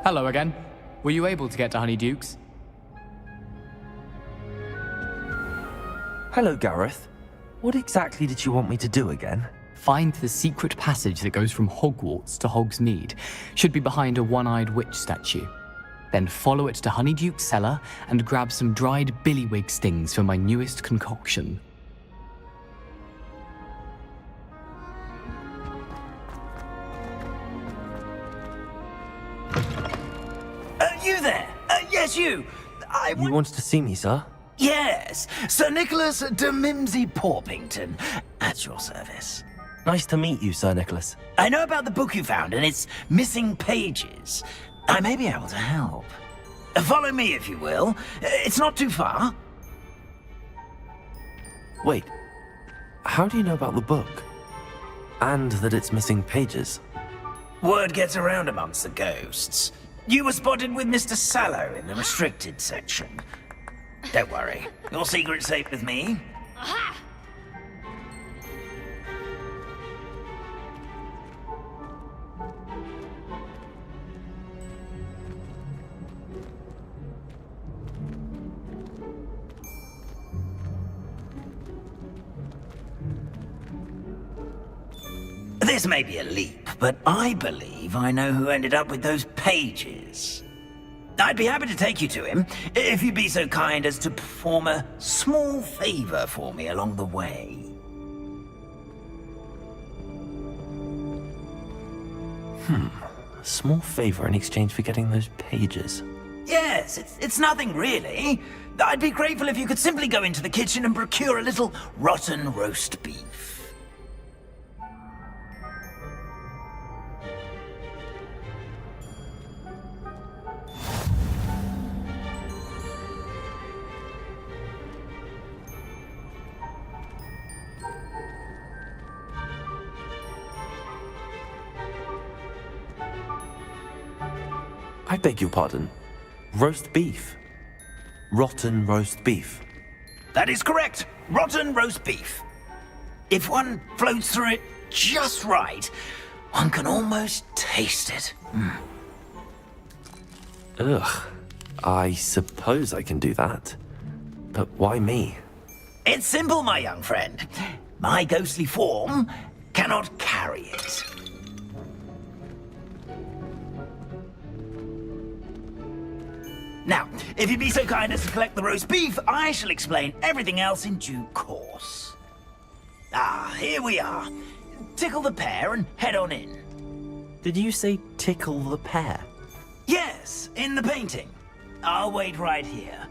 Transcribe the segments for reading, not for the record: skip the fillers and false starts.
Hello again. Were you able to get to Honeydukes? Hello, Gareth. What exactly did you want me to do again? Find the secret passage that goes from Hogwarts to Hogsmeade. Should be behind a one-eyed witch statue. Then follow it to Honeyduke's cellar and grab some dried billywig stings for my newest concoction. You there? Yes, you. You wanted to see me, sir? Yes, Sir Nicholas de Mimsy Porpington, at your service. Nice to meet you, Sir Nicholas. I know about the book you found and its missing pages. I may be able to help. Follow me, if you will. It's not too far. Wait, how do you know about the book? And that it's missing pages? Word gets around amongst the ghosts. You were spotted with Mr. Sallow in the restricted section. Don't worry, your secret's safe with me. Aha! This may be a leap, but I believe I know who ended up with those pages. I'd be happy to take you to him, if you'd be so kind as to perform a small favor for me along the way. A small favor in exchange for getting those pages. Yes, it's nothing really. I'd be grateful if you could simply go into the kitchen and procure a little rotten roast beef. I beg your pardon. Roast beef. Rotten roast beef. That is correct. Rotten roast beef. If one floats through it just right, one can almost taste it. Ugh. I suppose I can do that. But why me? It's simple, my young friend. My ghostly form cannot carry it. Now, if you'd be so kind as to collect the roast beef, I shall explain everything else in due course. Ah, here we are. Tickle the pear and head on in. Did you say tickle the pear? Yes, in the painting. I'll wait right here.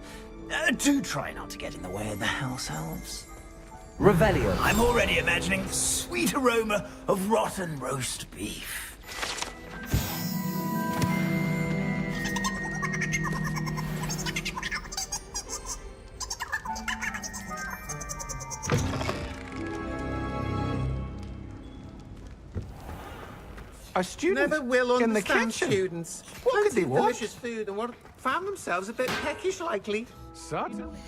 Do try not to get in the way of the house elves. Revelio. I'm already imagining the sweet aroma of rotten roast beef. A student Never will in the understand kitchen. students. What could Plenty they of want? delicious food and what found themselves a bit peckish likely. Certainly.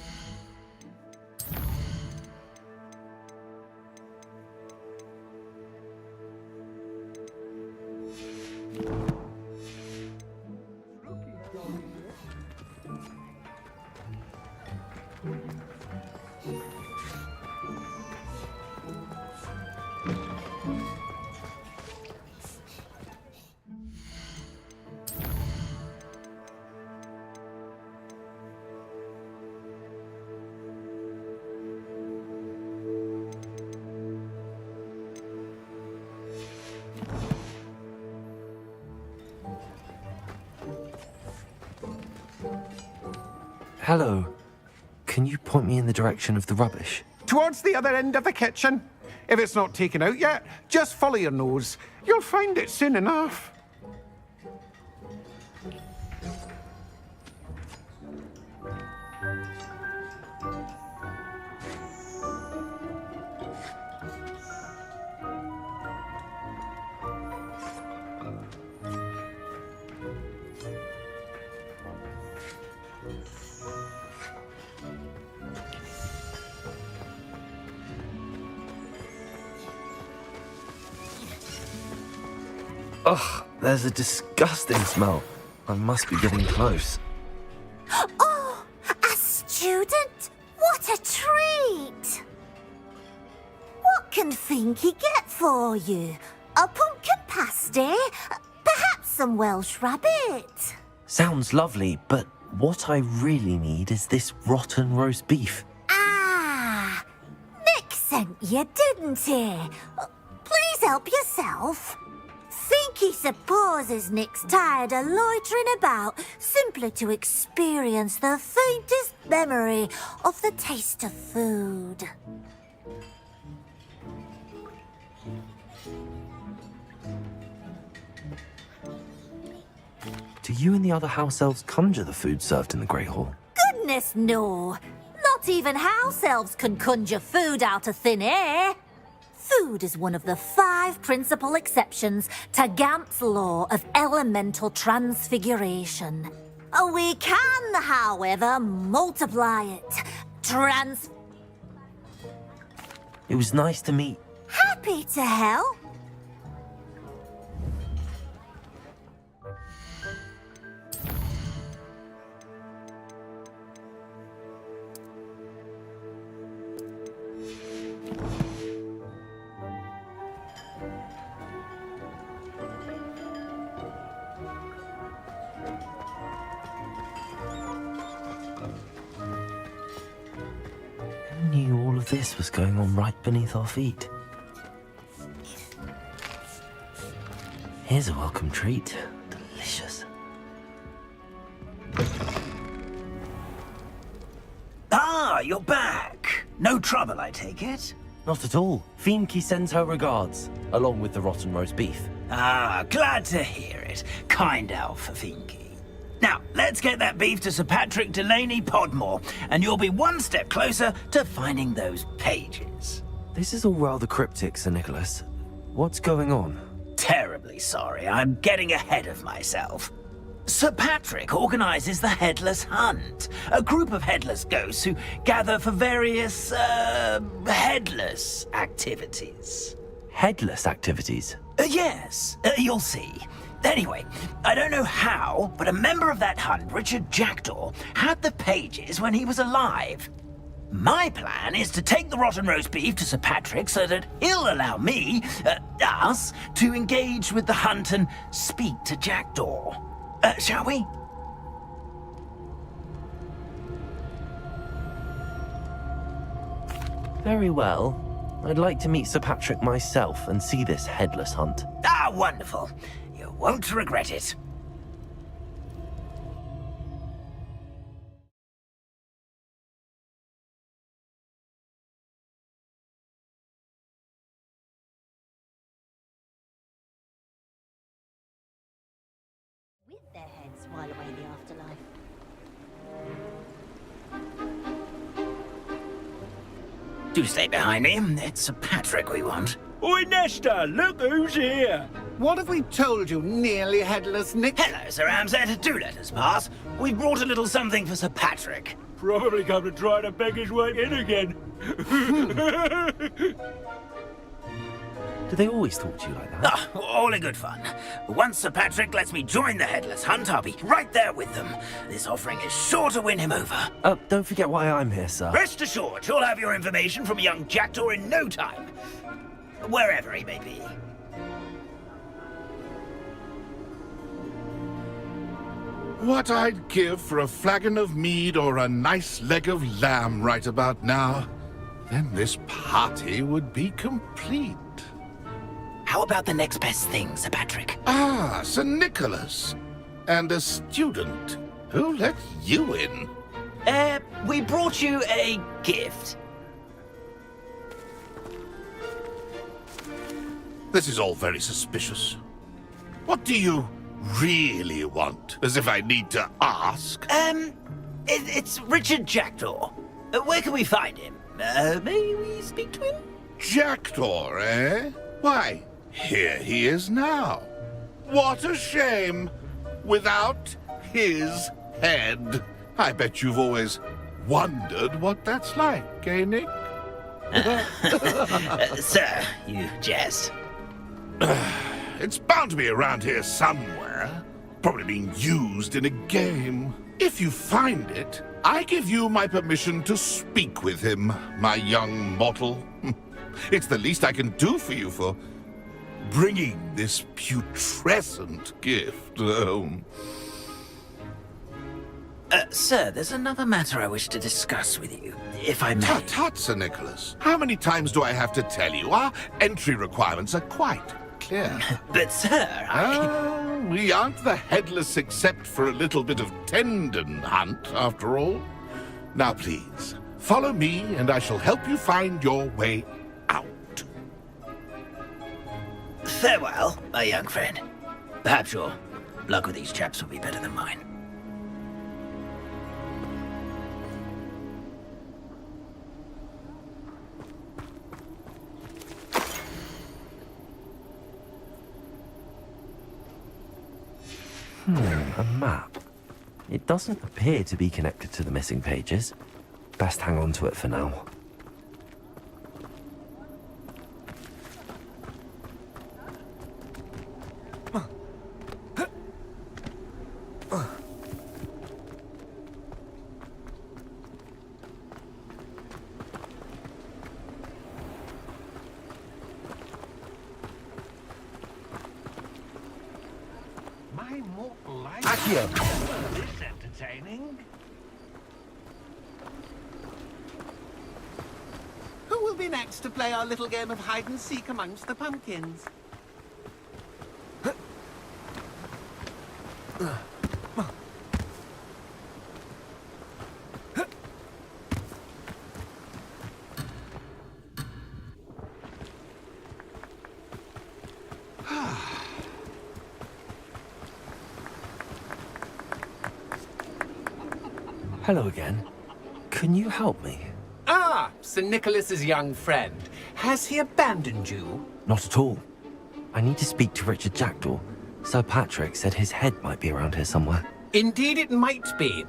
Hello. Can you point me in the direction of the rubbish? Towards the other end of the kitchen. If it's not taken out yet, just follow your nose. You'll find it soon enough. Ugh, There's a disgusting smell. I must be getting close. Oh, a student? What a treat! What can Finky get for you? A pumpkin pasty? Perhaps some Welsh rabbit? Sounds lovely, but what I really need is this rotten roast beef. Ah, Nick sent you, didn't he? Please help yourself. Finky supposes Nick's tired of loitering about simply to experience the faintest memory of the taste of food. Do you and the other house elves conjure the food served in the Great Hall? Goodness, no. Not even house elves can conjure food out of thin air. Food is one of the 5 principal exceptions to Gamp's law of elemental transfiguration. We can, however, multiply it. It was nice to meet. Happy to help. Who knew all of this was going on right beneath our feet? Here's a welcome treat. Delicious. Ah, you're back. No trouble, I take it? Not at all. Fienke sends her regards, along with the rotten roast beef. Ah, glad to hear it. Kind elf, Finky. Now, let's get that beef to Sir Patrick Delaney Podmore, and you'll be one step closer to finding those pages. This is all rather cryptic, Sir Nicholas. What's going on? Terribly sorry, I'm getting ahead of myself. Sir Patrick organizes the Headless Hunt, a group of headless ghosts who gather for various, headless activities. Headless activities? Yes, you'll see. Anyway, I don't know how, but a member of that hunt, Richard Jackdaw, had the pages when he was alive. My plan is to take the rotten roast beef to Sir Patrick so that he'll allow me, us, to engage with the hunt and speak to Jackdaw. Shall we? Very well. I'd like to meet Sir Patrick myself and see this headless hunt. Ah, wonderful. You won't regret it. With their heads while away in the afterlife. Do stay behind me. It's Sir Patrick we want. Oi, Nesta, look who's here. What have we told you, nearly headless Nick? Hello, Sir Ramsay. Do let us pass. We've brought a little something for Sir Patrick. Probably come to try to beg his way in again. Do they always talk to you like that? Ah, all in good fun. Once Sir Patrick lets me join the Headless Hunt, I'll be right there with them. This offering is sure to win him over. Don't forget why I'm here, sir. Rest assured, you'll have your information from young Jackdaw in no time. Wherever he may be. What I'd give for a flagon of mead or a nice leg of lamb right about now. Then this party would be complete. How about the next best thing, Sir Patrick? Ah, Sir Nicholas. And a student. Who let you in? We brought you a gift. This is all very suspicious. What do you really want? As if I need to ask. It's Richard Jackdaw. Where can we find him? May we speak to him? Jackdaw, eh? Why, here he is now. What a shame. Without his head. I bet you've always wondered what that's like, eh, Nick? Sir, you jest. It's bound to be around here somewhere. Probably being used in a game. If you find it, I give you my permission to speak with him, my young mortal. It's the least I can do for you for bringing this putrescent gift home. Sir, there's another matter I wish to discuss with you, if I may. Tut, tut, Sir Nicholas. How many times do I have to tell you? Our entry requirements are quite clear. But, sir, We aren't the headless except for a little bit of tendon hunt, after all. Now, please, follow me, and I shall help you find your way out. Farewell, my young friend. Perhaps your luck with these chaps will be better than mine. A map. It doesn't appear to be connected to the missing pages. Best hang on to it for now. My mortal life. Accio! This entertaining. Who will be next to play our little game of hide and seek amongst the pumpkins? Hello again. Can you help me? Ah, Sir Nicholas's young friend. Has he abandoned you? Not at all. I need to speak to Richard Jackdaw. Sir Patrick said his head might be around here somewhere. Indeed it might be.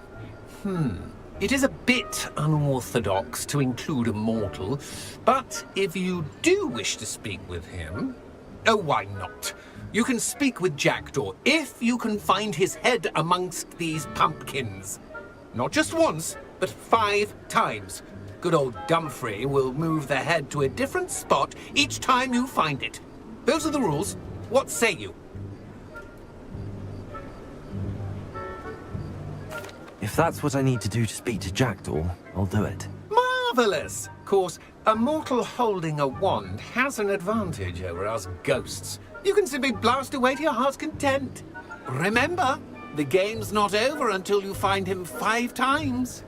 It is a bit unorthodox to include a mortal, but if you do wish to speak with him... Oh, why not? You can speak with Jackdaw if you can find his head amongst these pumpkins. Not just once, but 5 times. Good old Dumfrey will move the head to a different spot each time you find it. Those are the rules. What say you? If that's what I need to do to speak to Jackdaw, I'll do it. Marvelous! Of course, a mortal holding a wand has an advantage over us ghosts. You can simply blast away to your heart's content. Remember, the game's not over until you find him 5 times.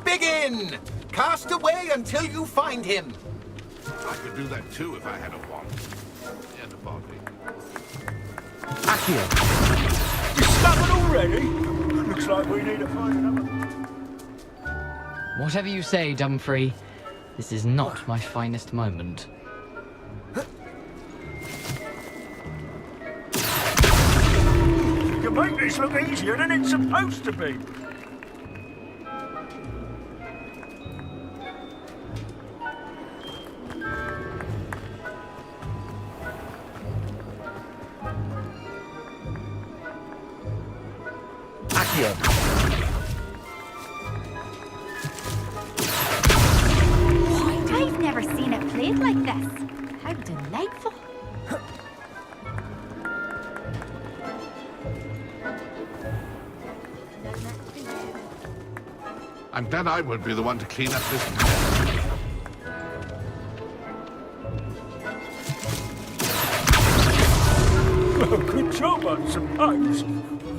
Begin! Cast away until you find him. I could do that too if I had a wand. And a body. Accio! You stubborn already? Looks like we need to find another. Whatever you say, Dumfrey, this is not my finest moment. You can make this look easier than it's supposed to be. I've never seen it played like this. How delightful. I'm glad I won't be the one to clean up this mess. Well, good job, I suppose.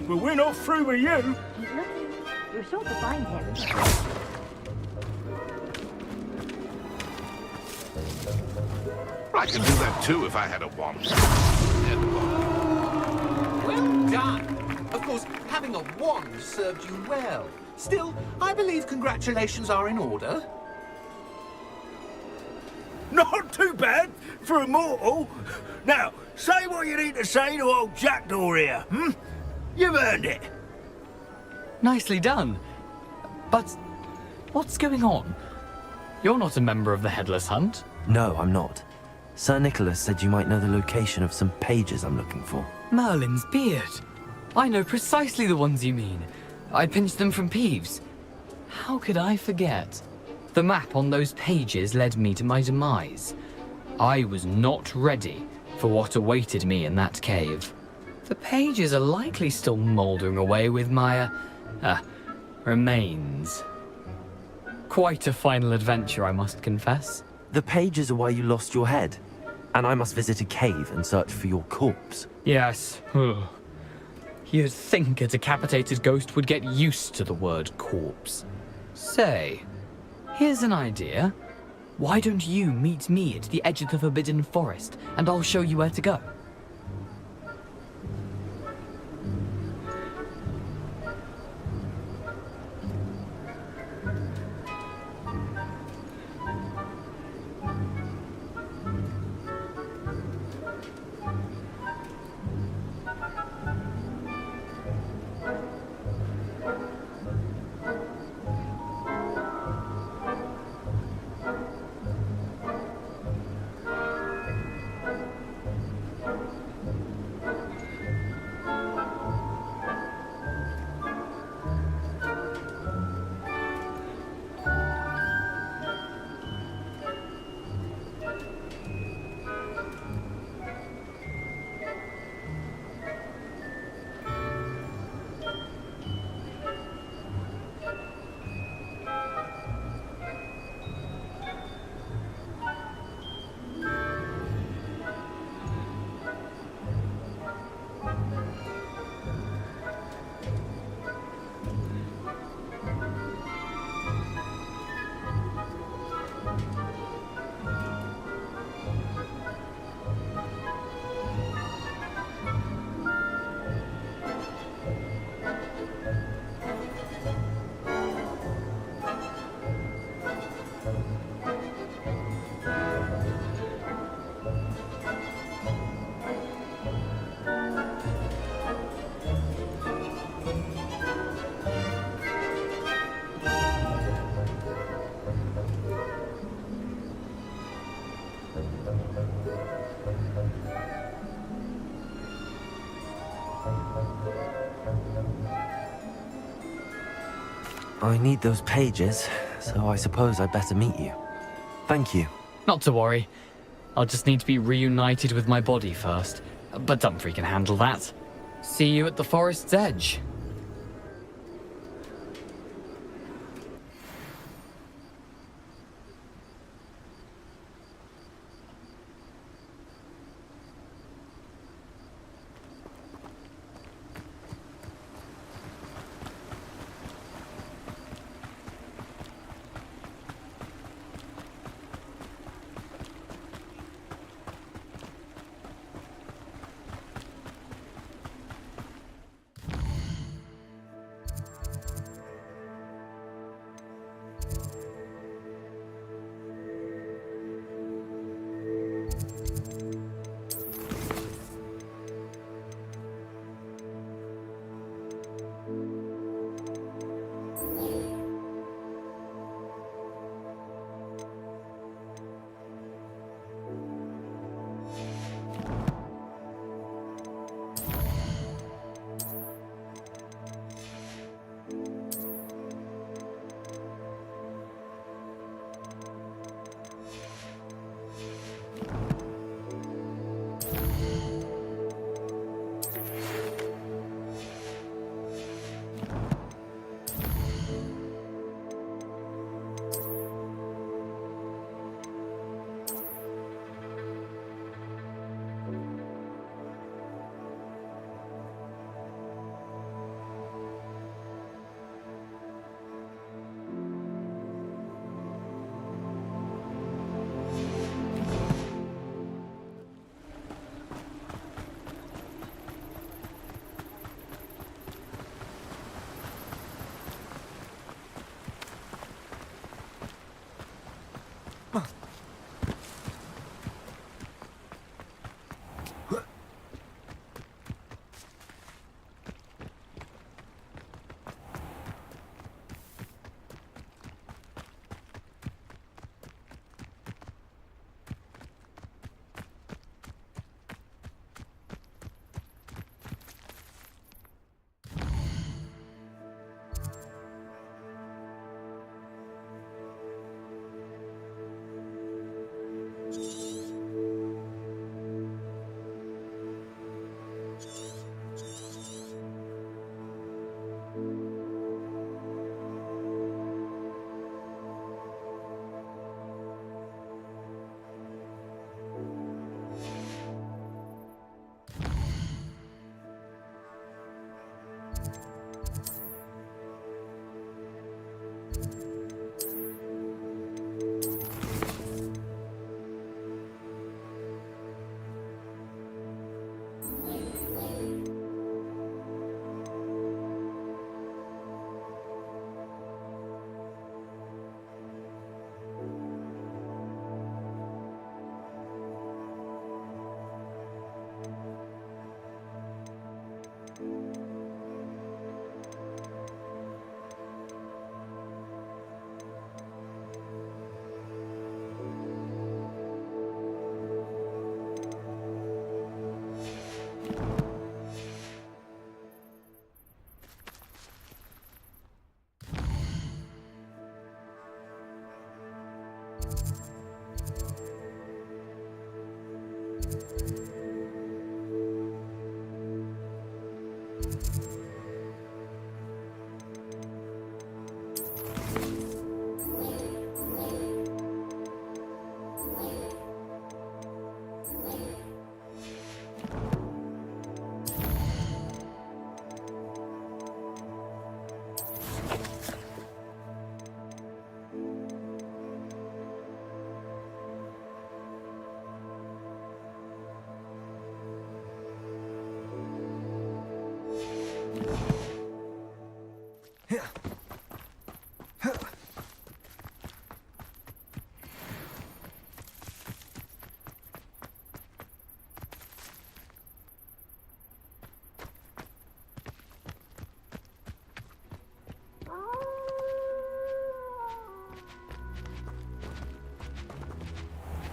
But we're not through with you. He's looking. You're sure to find him. I could do that too if I had a wand. And a body. Well done. Of course, having a wand served you well. Still, I believe congratulations are in order. Not too bad for a mortal. Now, say what you need to say to old Jackdaw here, You've earned it. Nicely done. But what's going on? You're not a member of the Headless Hunt. No, I'm not. Sir Nicholas said you might know the location of some pages I'm looking for. Merlin's beard. I know precisely the ones you mean. I pinched them from Peeves. How could I forget? The map on those pages led me to my demise. I was not ready for what awaited me in that cave. The pages are likely still mouldering away with my, remains. Quite a final adventure, I must confess. The pages are why you lost your head, and I must visit a cave and search for your corpse. Yes. You'd think a decapitated ghost would get used to the word corpse. Say, here's an idea. Why don't you meet me at the edge of the Forbidden Forest, and I'll show you where to go? I need those pages, so I suppose I'd better meet you. Thank you. Not to worry. I'll just need to be reunited with my body first. But Dumfries can handle that. See you at the forest's edge.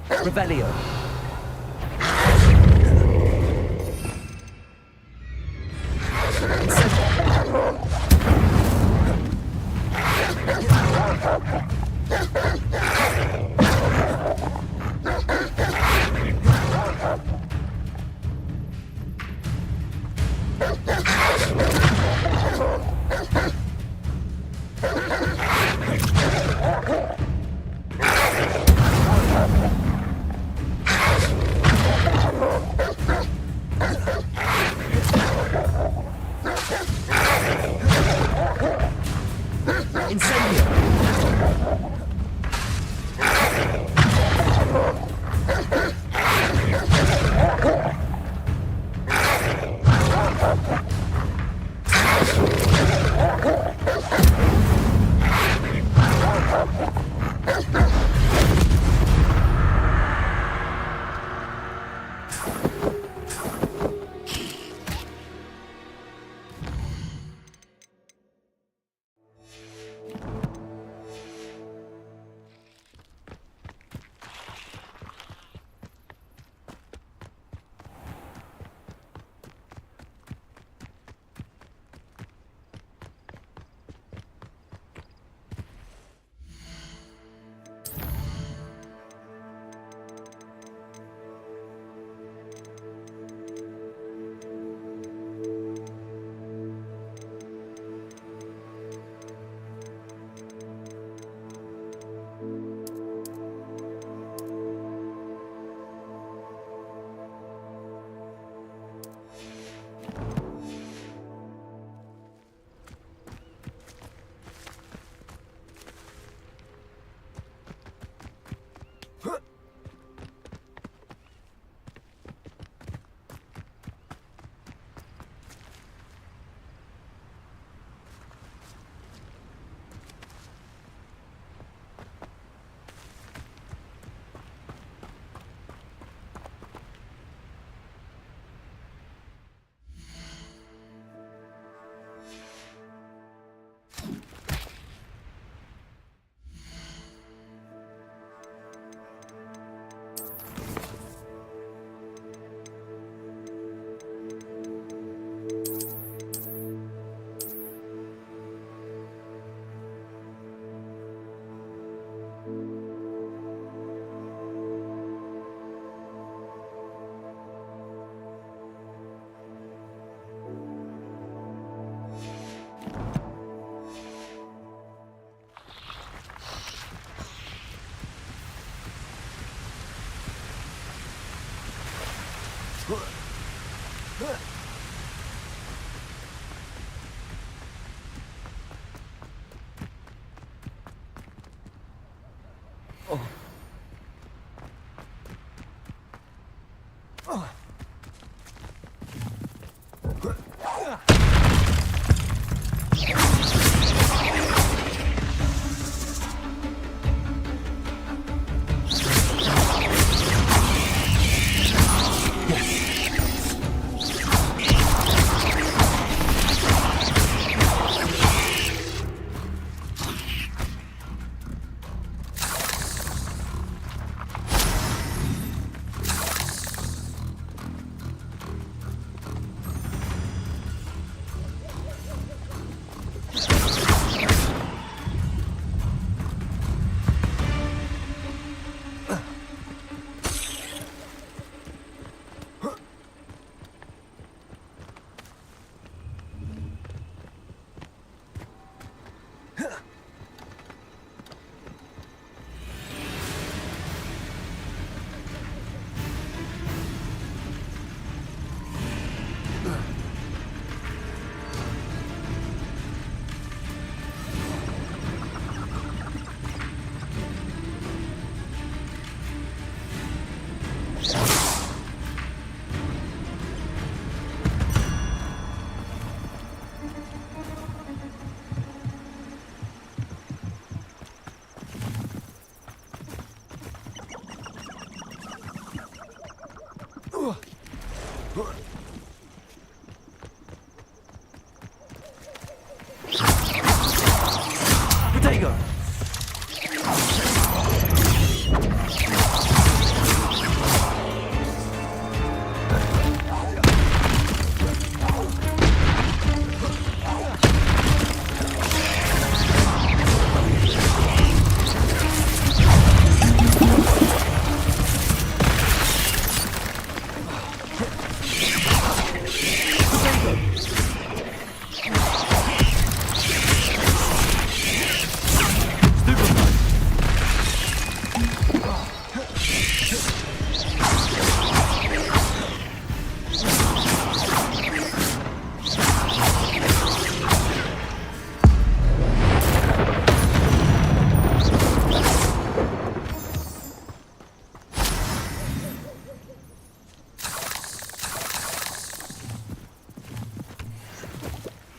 Revelio.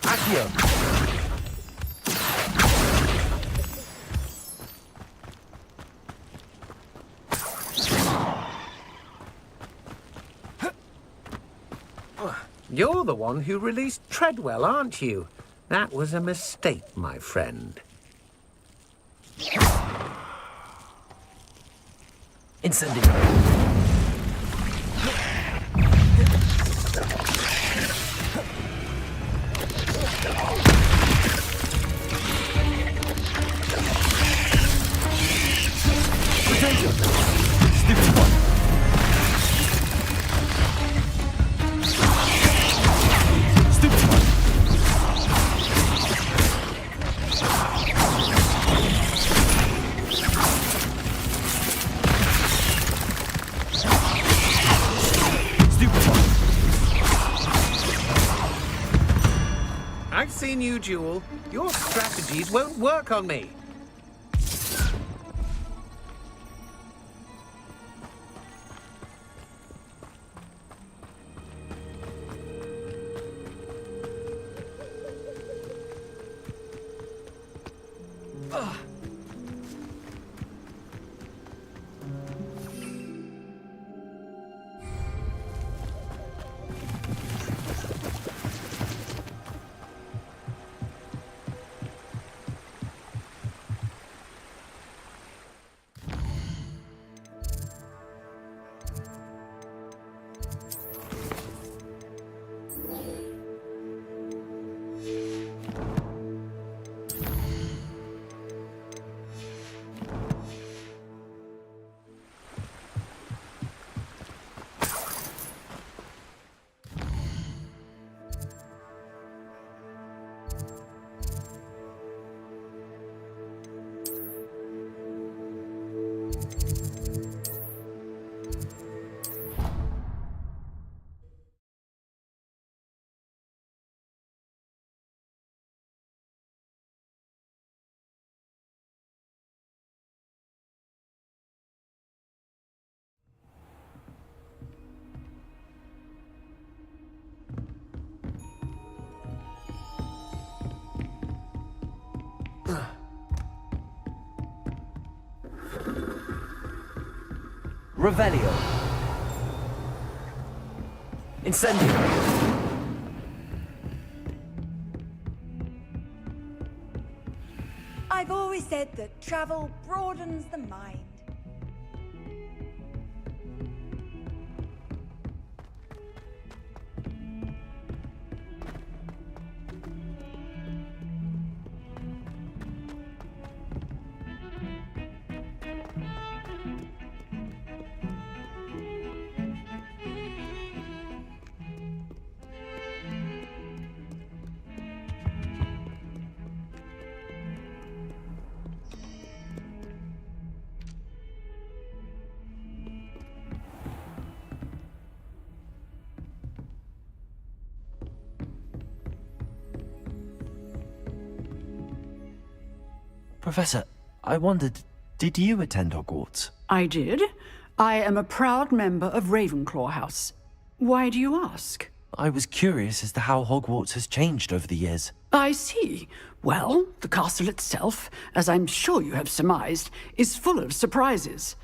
Accio! You're the one who released Treadwell, aren't you? That was a mistake, my friend. Incendio! Stupid one! Stupid one! Stupid one! I've seen you, Jewel. Your strategies won't work on me. Revelio. Incendio. I've always said that travel broadens the mind. Professor, I wondered, did you attend Hogwarts? I did. I am a proud member of Ravenclaw House. Why do you ask? I was curious as to how Hogwarts has changed over the years. I see. Well, the castle itself, as I'm sure you have surmised, is full of surprises.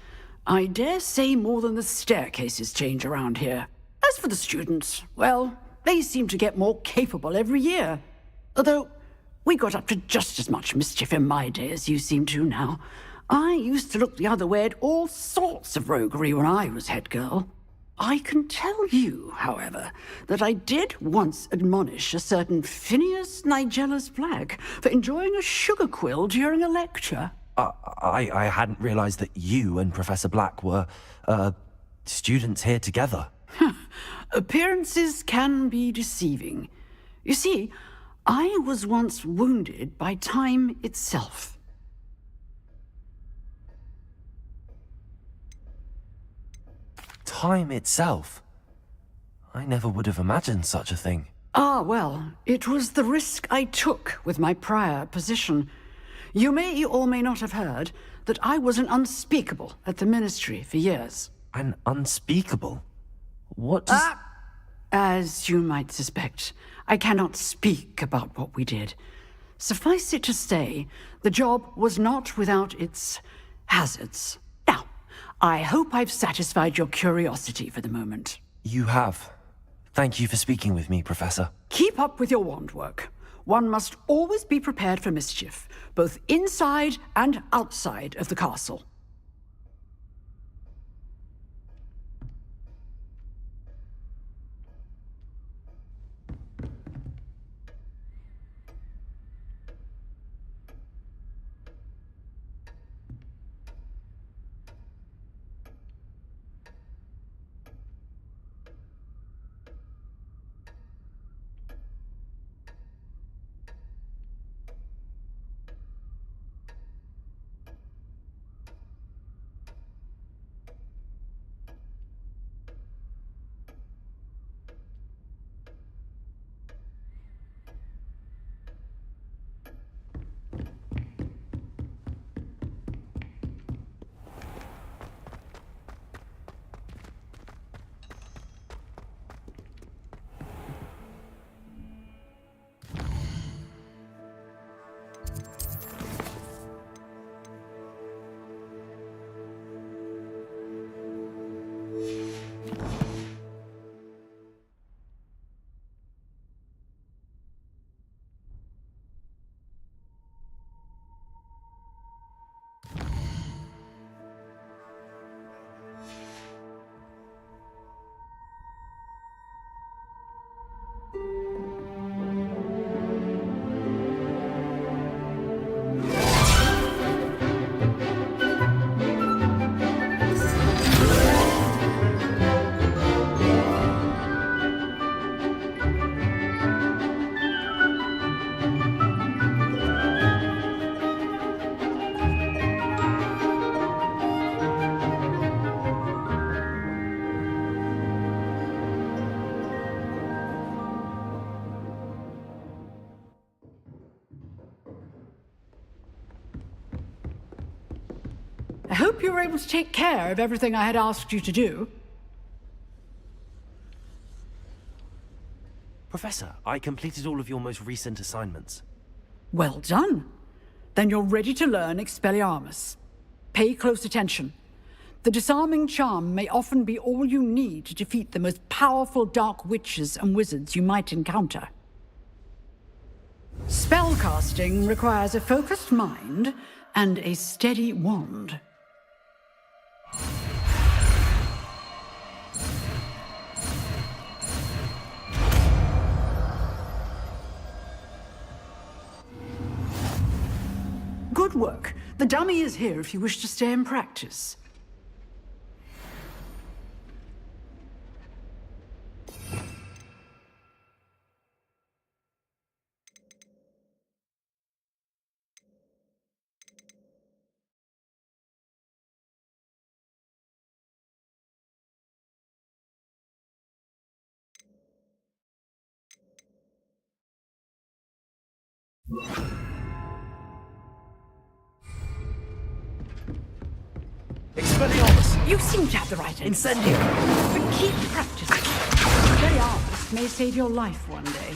I dare say more than the staircases change around here. As for the students, well, they seem to get more capable every year. Although, we got up to just as much mischief in my day as you seem to now. I used to look the other way at all sorts of roguery when I was head girl. I can tell you, however, that I did once admonish a certain Phineas Nigellus Black for enjoying a sugar quill during a lecture. I hadn't realized that you and Professor Black were, students here together. Appearances can be deceiving. You see, I was once wounded by time itself. time itself. I never would have imagined such a thing. Ah, well, it was the risk I took with my prior position. You may or may not have heard that I was an unspeakable at the Ministry for years. An unspeakable? What does... As you might suspect, I cannot speak about what we did. Suffice it to say, the job was not without its hazards. Now, I hope I've satisfied your curiosity for the moment. You have. Thank you for speaking with me, Professor. Keep up with your wand work. One must always be prepared for mischief, both inside and outside of the castle. I hope you were able to take care of everything I had asked you to do. Professor, I completed all of your most recent assignments. Well done. Then you're ready to learn Expelliarmus. Pay close attention. The disarming charm may often be all you need to defeat the most powerful dark witches and wizards you might encounter. Spellcasting requires a focused mind and a steady wand. Good work. The dummy is here if you wish to stay and practice. Expelliarmus! You seem to have the right answer. Incendio! But keep practicing. Expelliarmus may save your life one day.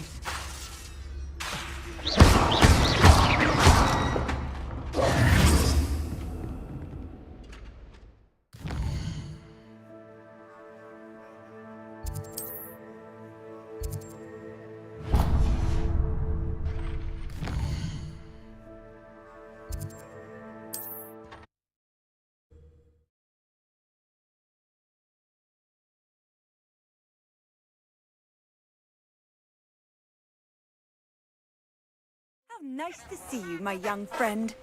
How nice to see you, my young friend.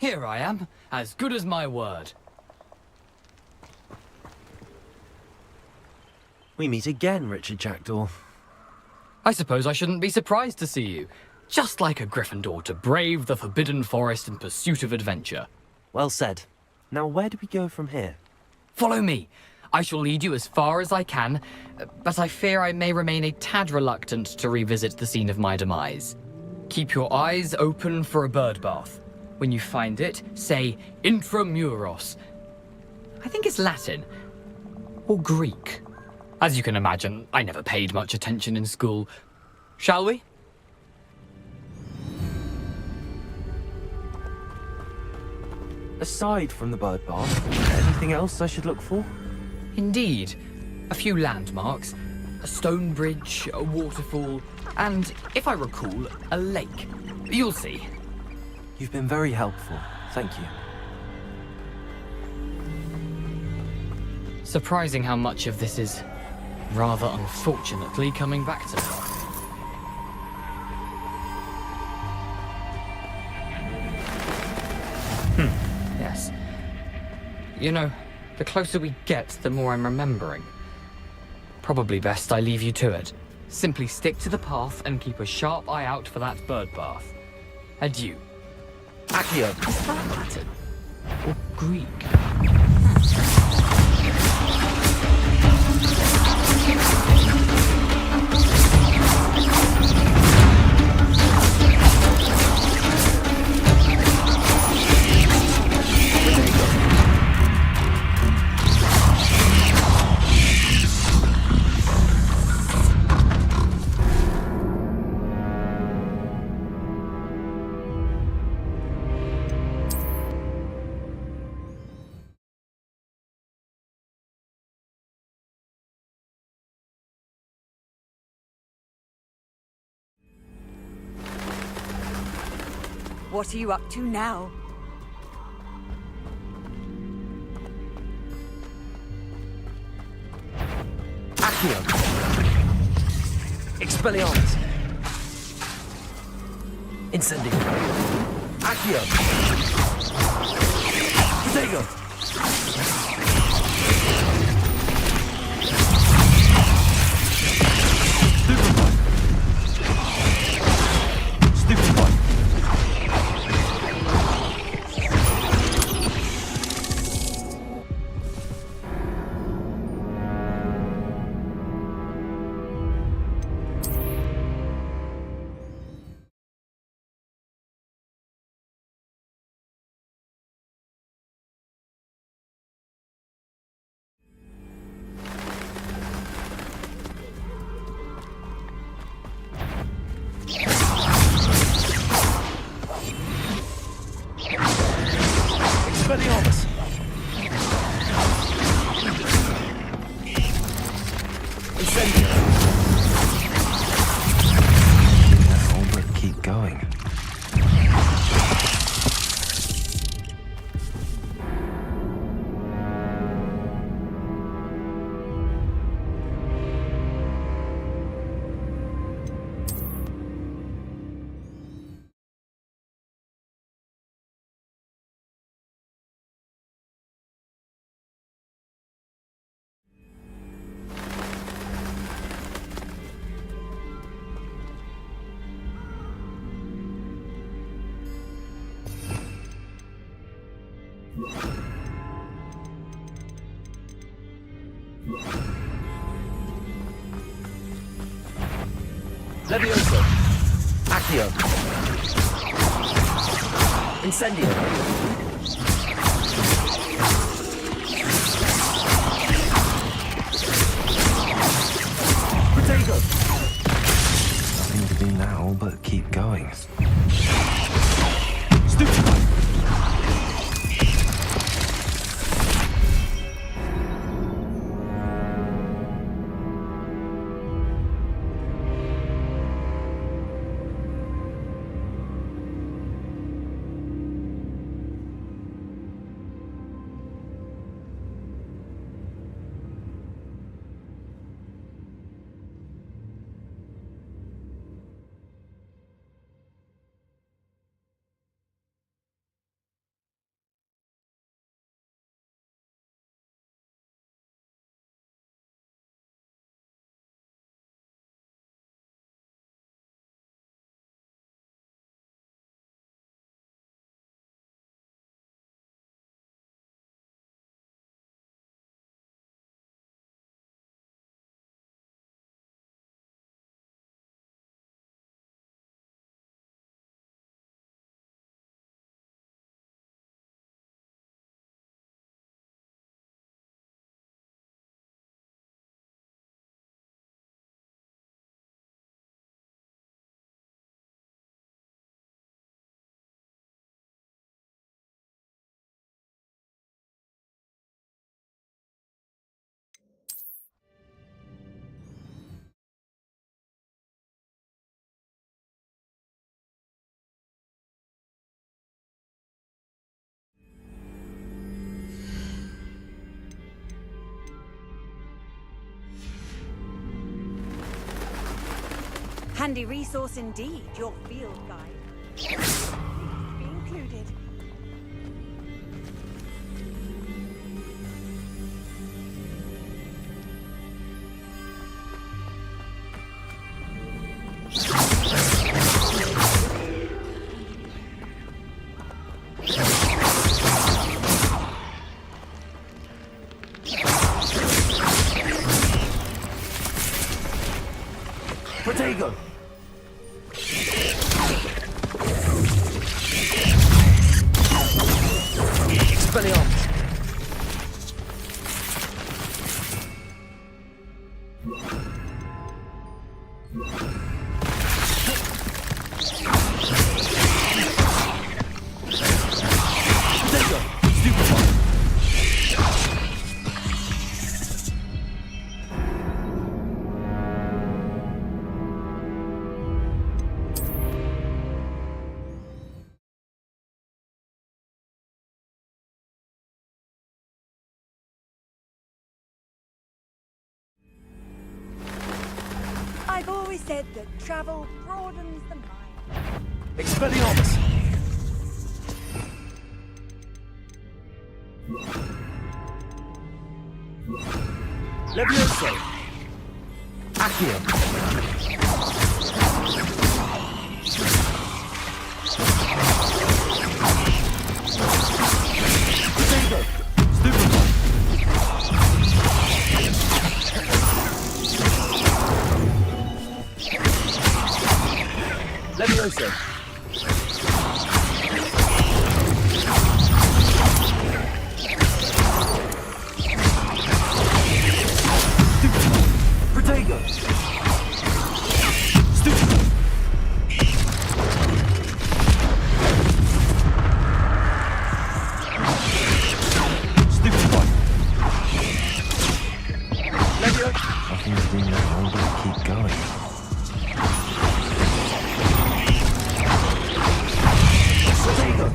Here I am, as good as my word. We meet again, Richard Jackdaw. I suppose I shouldn't be surprised to see you. Just like a Gryffindor to brave the Forbidden Forest in pursuit of adventure. Well said. Now, where do we go from here? Follow me. I shall lead you as far as I can, but I fear I may remain a tad reluctant to revisit the scene of my demise. Keep your eyes open for a bird bath. When you find it, say Intramuros. I think it's Latin. Or Greek. As you can imagine, I never paid much attention in school. Shall we? Aside from the bird bath, anything else I should look for? Indeed. A few landmarks, a stone bridge, a waterfall, and, if I recall, a lake. You'll see. You've been very helpful. Thank you. Surprising how much of this is, rather unfortunately, coming back to me. Yes. You know, the closer we get, the more I'm remembering. Probably best I leave you to it. Simply stick to the path and keep a sharp eye out for that bird bath. Adieu. Accio. Is that Latin? Or Greek? What are you up to now? Accio. Expelliarmus. Incendio. Accio. Protego. Expelliarmus. Incendio. Now, but keep going. Levioso. Accio. Incendio. Protego. Nothing to do now but keep going. Stupefy. handy resource indeed, your field guide. Be included. Protego! Expelliarmus! Protego! Stupefy! I've always said that travel broadens the mind. Expelliarmus! Levioso! Accio! Protego! Stupefy! Levioso! Protego! Stupefy! Stupefy! Levio! Nothing to do now, but keep going. Protego!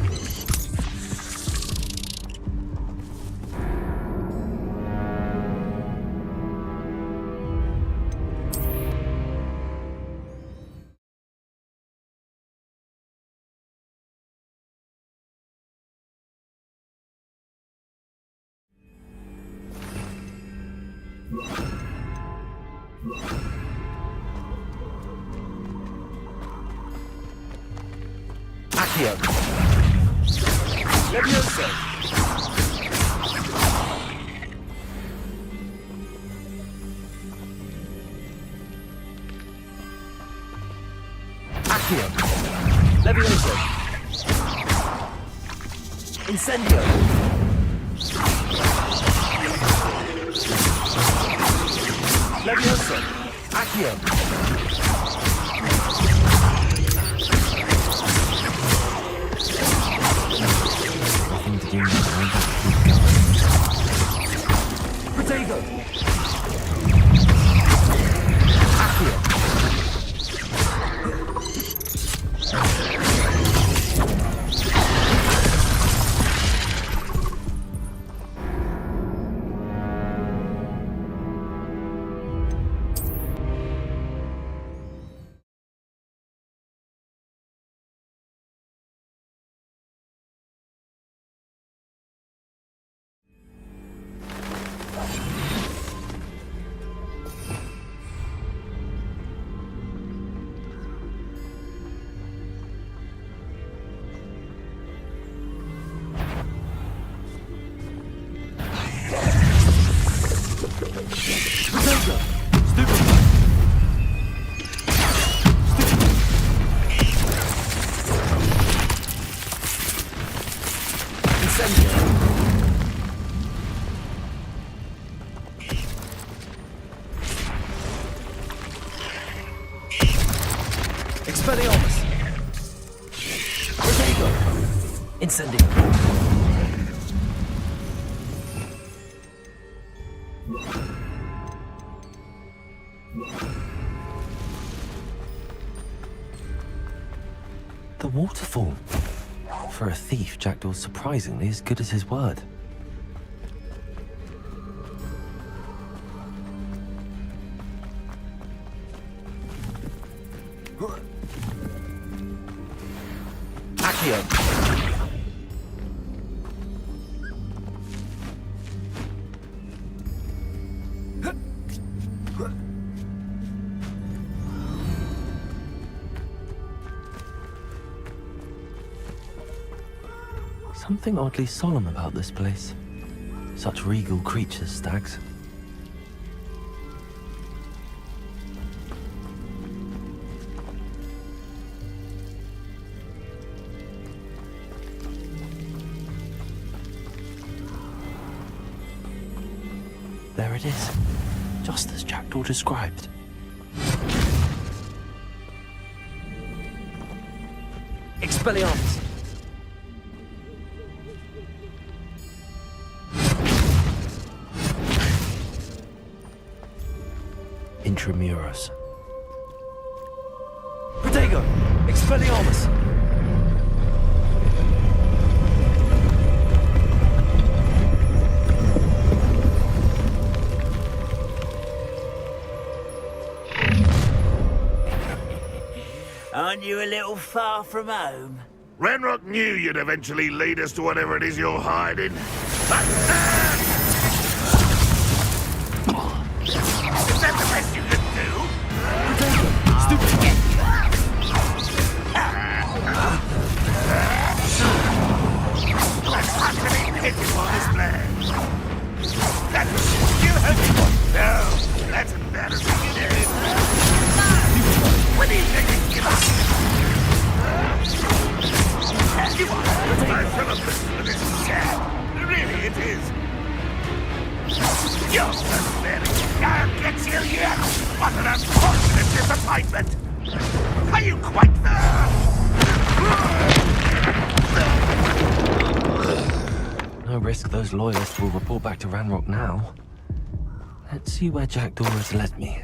Accio! Levioso! Accio! Levioso! Incendio! Levioso! Accio! Nothing to do now, but keep going. Protego! Accio! Expelliarmus! Protego! Incendio! The waterfall. For a thief, Jackdaw's surprisingly as good as his word. something oddly solemn about this place. Such regal creatures, stags. There it is, just as Jackdaw described. Expelliarmus! Intramuros. Protego! Expelliarmus! Aren't you a little far from home? Ranrock knew you'd eventually lead us to whatever it is you're hiding. Is that the best you can do? Let's actually hit him on his plan. You heard me. No, that's embarrassing, you did. What do you think you give us? You are. I feel a bit of this is sad. Really, it is. You're pathetic. I'll get you yet. What an unfortunate disappointment. Are you quite there? No risk those loyalists will report back to Ranrock now. Let's see where Jackdaw has led me.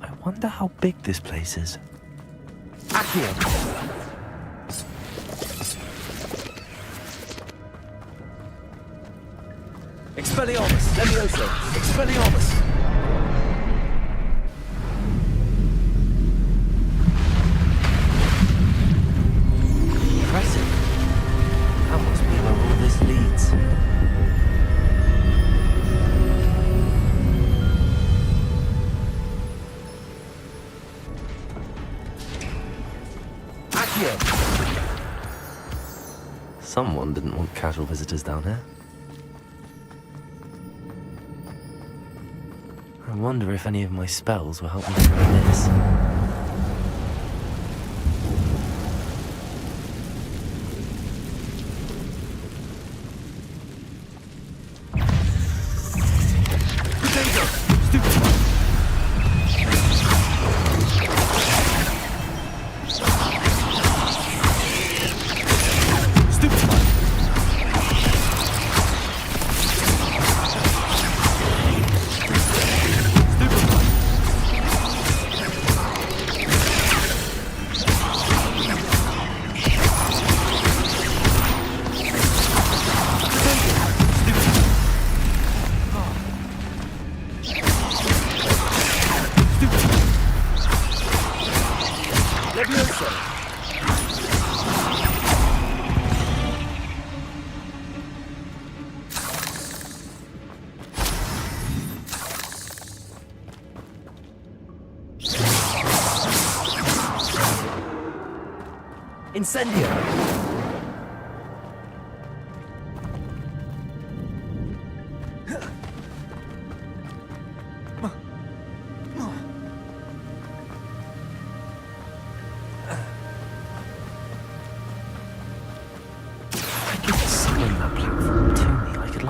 I wonder how big this place is. Accio! Expelliarmus! Levioso! Expelliarmus! Impressive. That must be where all this leads. Someone didn't want casual visitors down here. I wonder if any of my spells will help me through this. Incendio!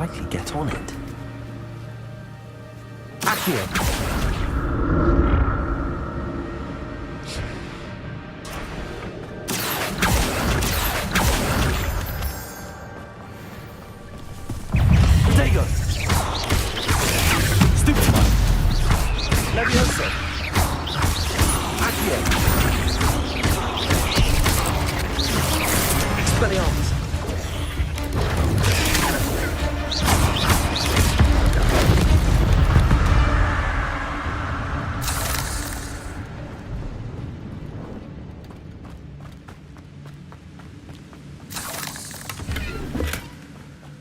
likely get on it. Accio! Protego! Stupefy! Leviosa! Accio! Expelliarmus!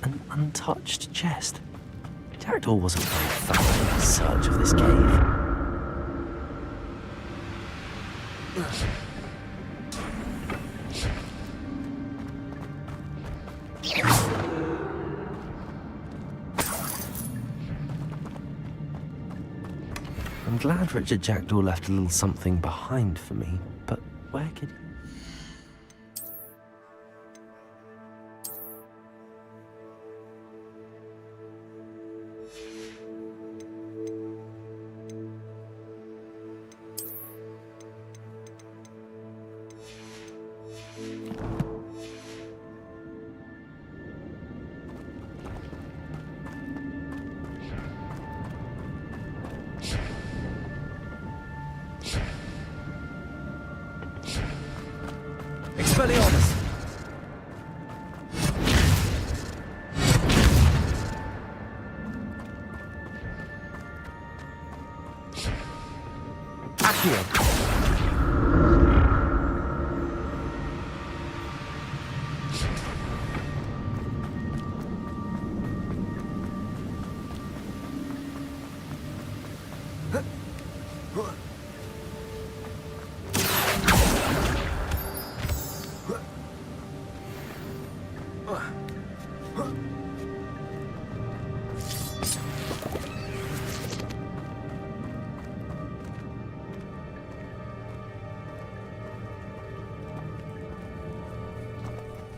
An untouched chest. Jackdaw wasn't very thorough in his search of this cave. I'm glad Richard Jackdaw left a little something behind for me, but where could he... Expelliarmus! Accio!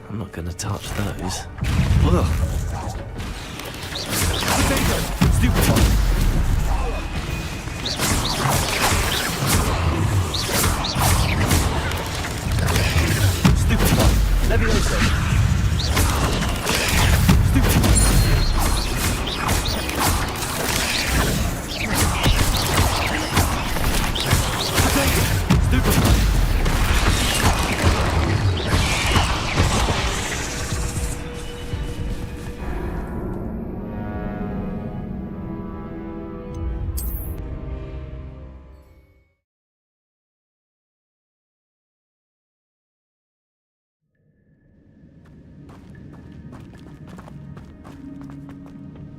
I'm not gonna touch those. Ugh. Stupefy! Stupefy! Leviosa! Stupefy! Stupefy!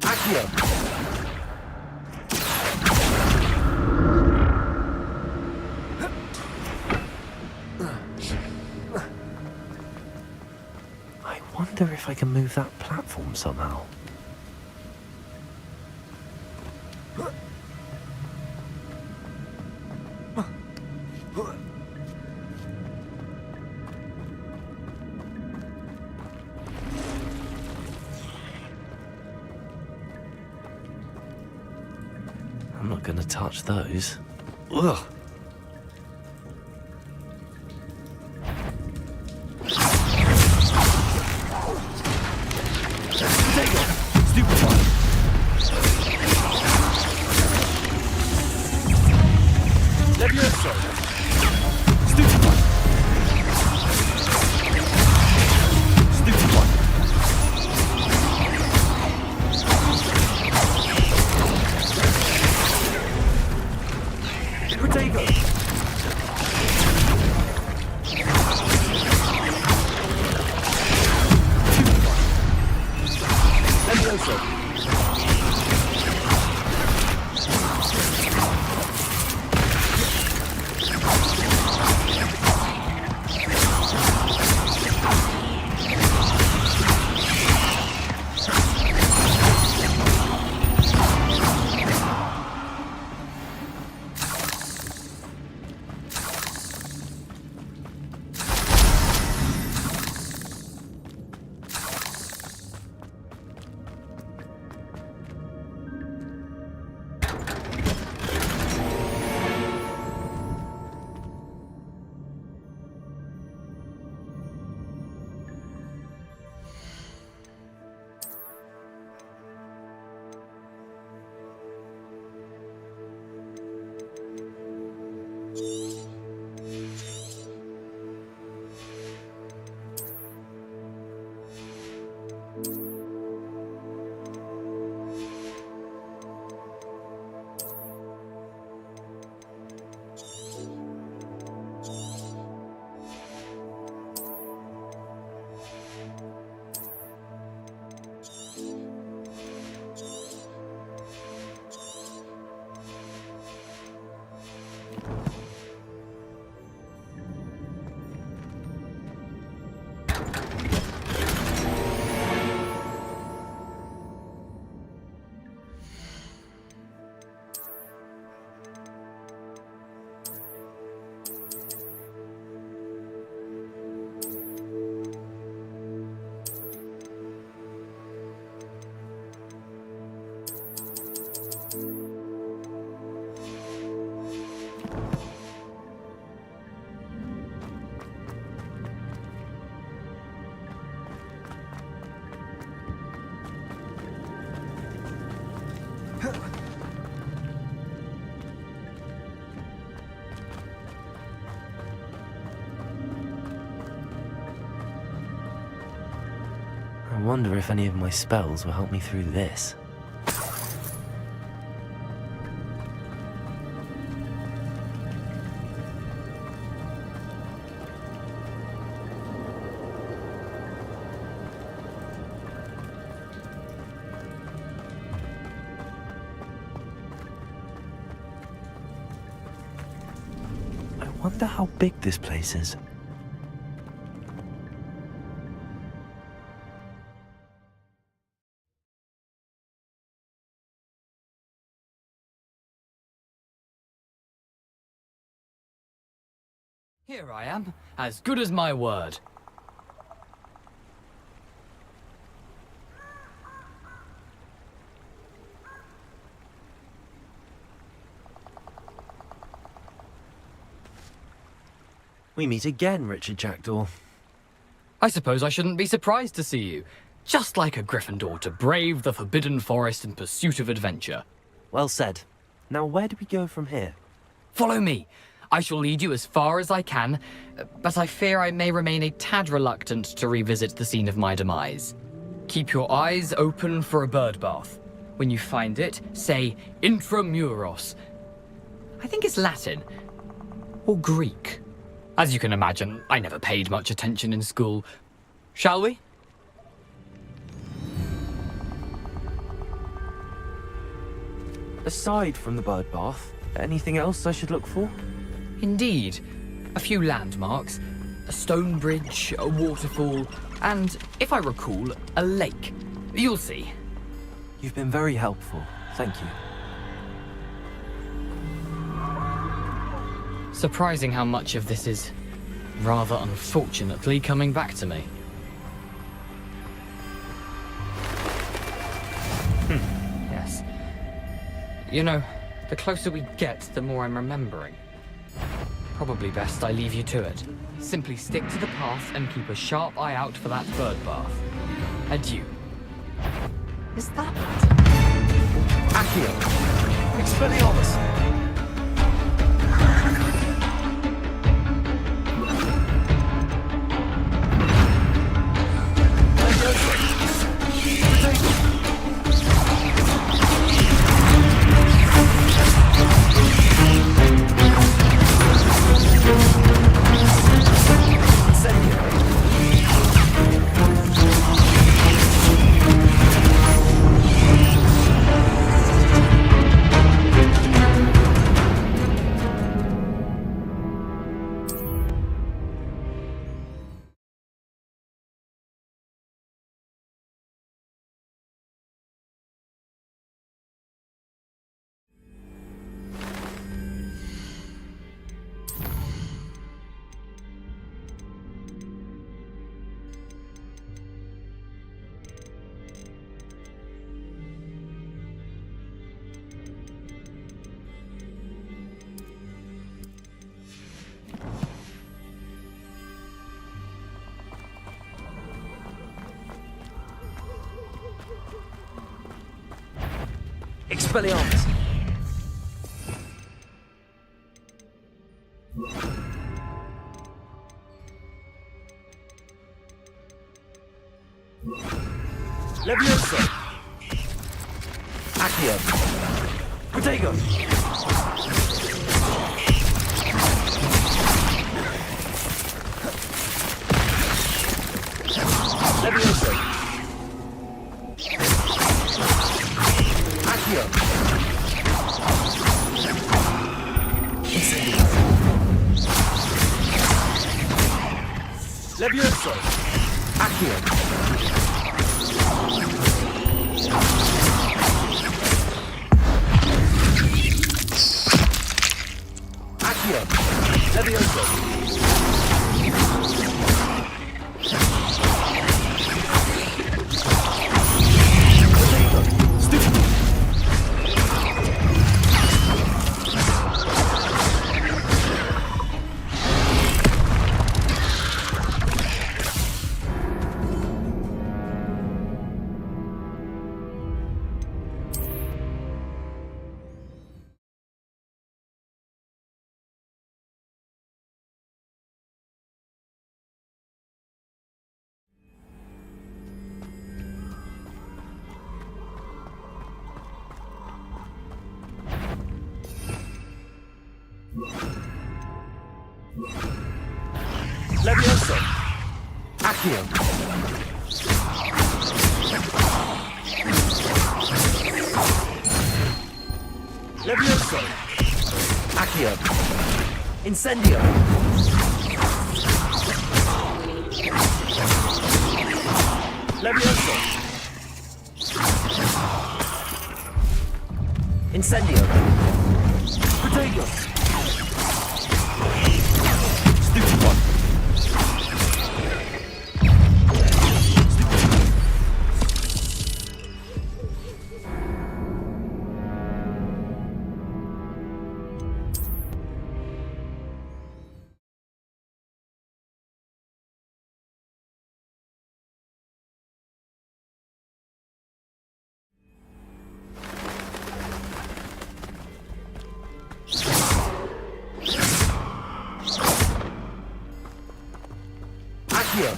Accio! I wonder if I can move that platform somehow. I'm not gonna touch those. Ugh. Stupefy! Leviosa! Stupefy! Stupefy! Protego! I wonder if any of my spells will help me through this. I wonder how big this place is. Here I am, as good as my word. We meet again, Richard Jackdaw. I suppose I shouldn't be surprised to see you. Just like a Gryffindor to brave the Forbidden Forest in pursuit of adventure. Well said. Now where do we go from here? Follow me. I shall lead you as far as I can, but I fear I may remain a tad reluctant to revisit the scene of my demise. Keep your eyes open for a bird bath. When you find it, say Intramuros. I think it's Latin. Or Greek. As you can imagine, I never paid much attention in school. Shall we? Aside from the bird bath, anything else I should look for? Indeed. A few landmarks, a stone bridge, a waterfall, and, if I recall, a lake. You'll see. You've been very helpful. Thank you. Surprising how much of this is, rather unfortunately, coming back to me. Yes. You know, the closer we get, the more I'm remembering. Probably best I leave you to it. Simply stick to the path and keep a sharp eye out for that bird bath. Adieu. Is that... Accio! Expelliarmus! Expelliarmus! Levioso! Accio! Protego! Levioso! Accio! Levioso! Accio! Accio! Levioso! Levioso! Accio! Levioso! Accio! Incendio! Levioso! Incendio! Protego! Stupid one! Accio!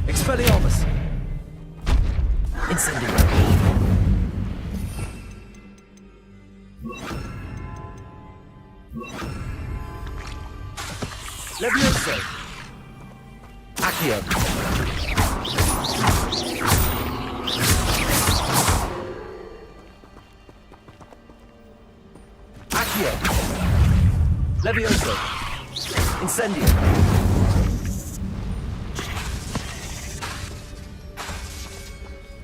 Expelliarmus! Incendio! Levioso! Accio! Accio! Levioso! Incendio!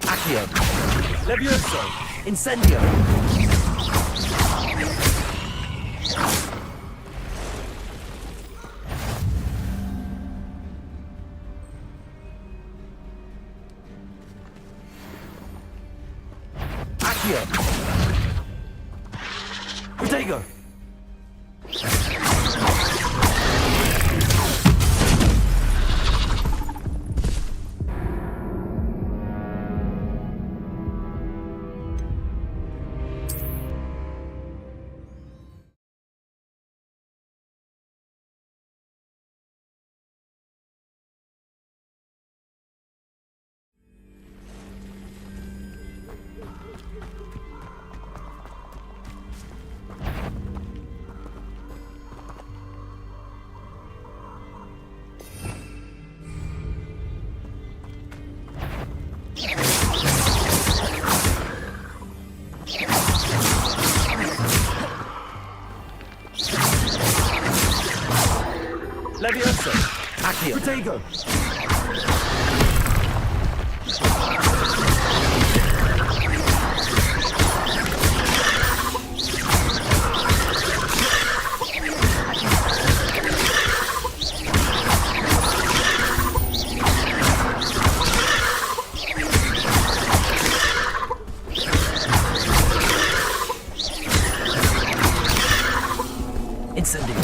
Accio! Levioso! Incendio! Accio! Protego! Levioso! Accio! Protego! Incendio!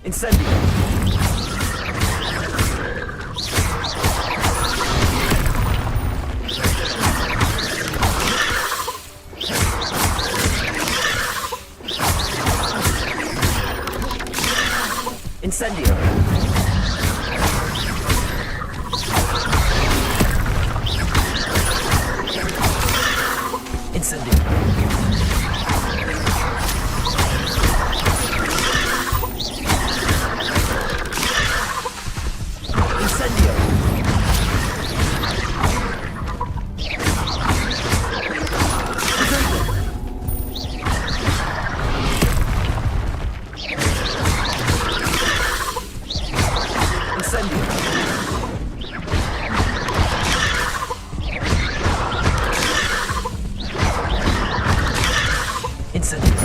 Incendio! Incendio! Incendio! Incendio.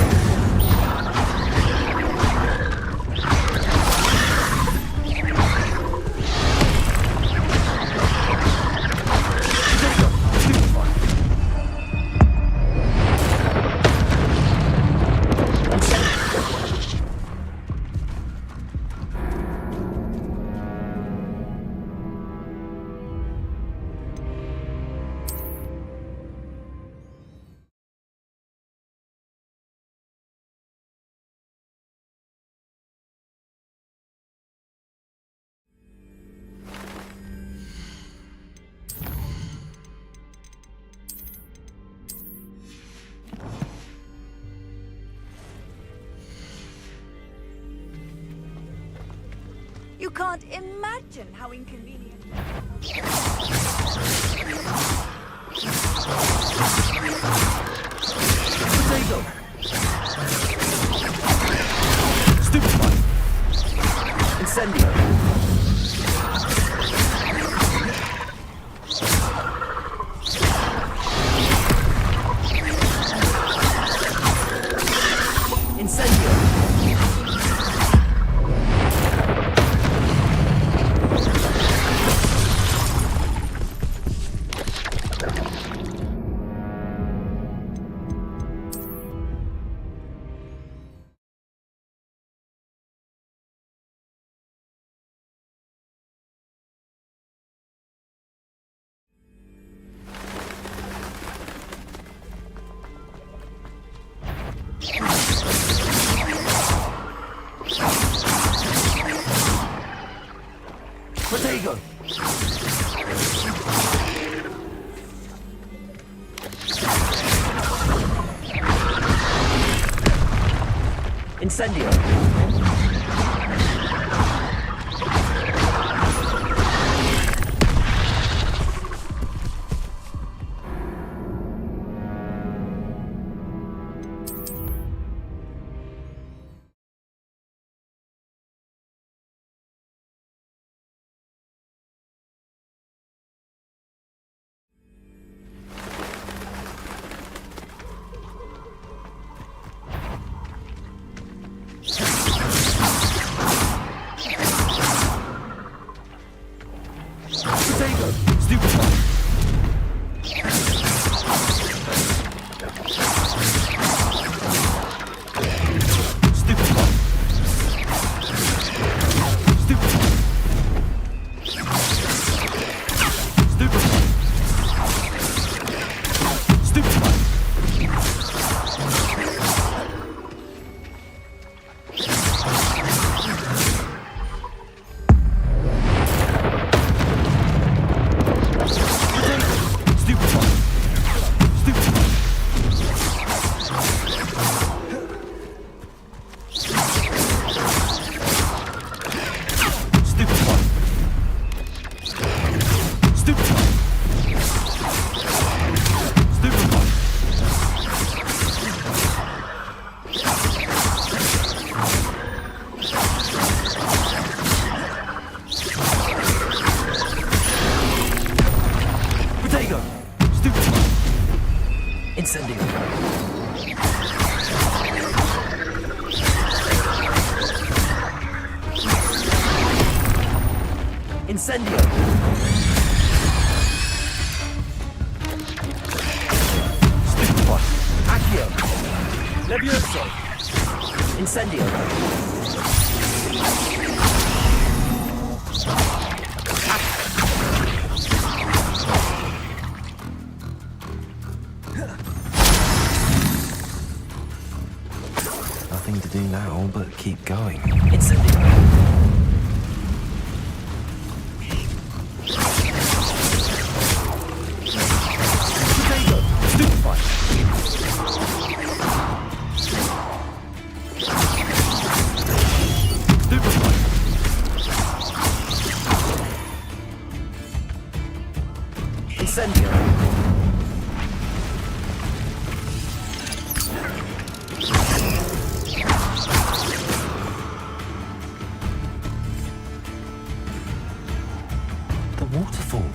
You can't imagine how inconvenient. Potato. Stupefy. Incendio. Incendio. Protego! Incendio! Potato! Stupefy! Stupefy! Stupefy! Stupefy! Stupefy! Potato! Stupefy! Incendio! Incendio! Stupefy! Accio! Levioso! Incendio! Nothing to do now but keep going. Incendio! Potato! Stupefy! Stupefy! Incendio! The waterfall.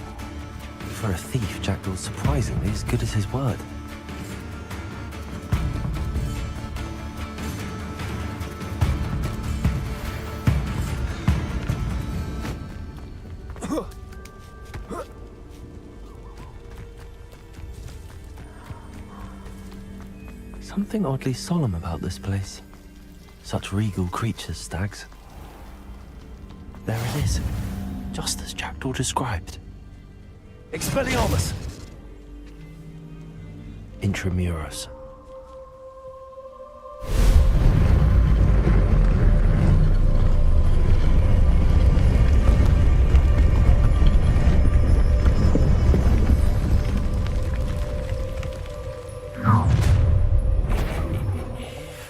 For a thief, Jackdaw's surprisingly as good as his word. something oddly solemn about this place. Such regal creatures, stags. There it is, just as Jackdaw described. Expelliarmus! Intramuros.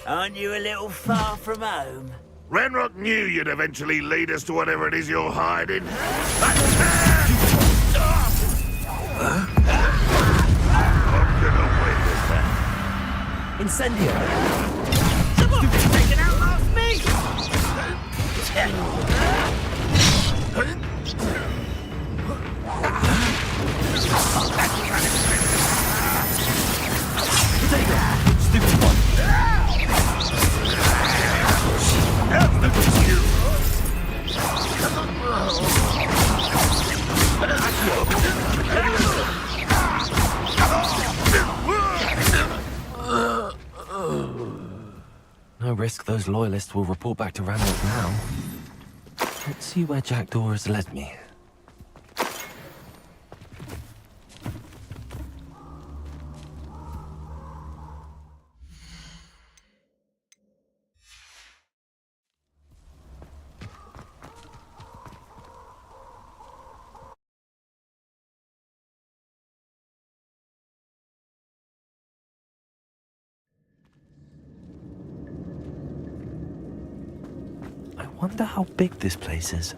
Aren't you a little far from home? Renrock knew you'd eventually lead us to whatever it is you're hiding. Incendio! Someone's taken out last me! Stupid one! No risk those loyalists will report back to Ranrock now. Let's see where Jackdaw has led me. I wonder how big this place is.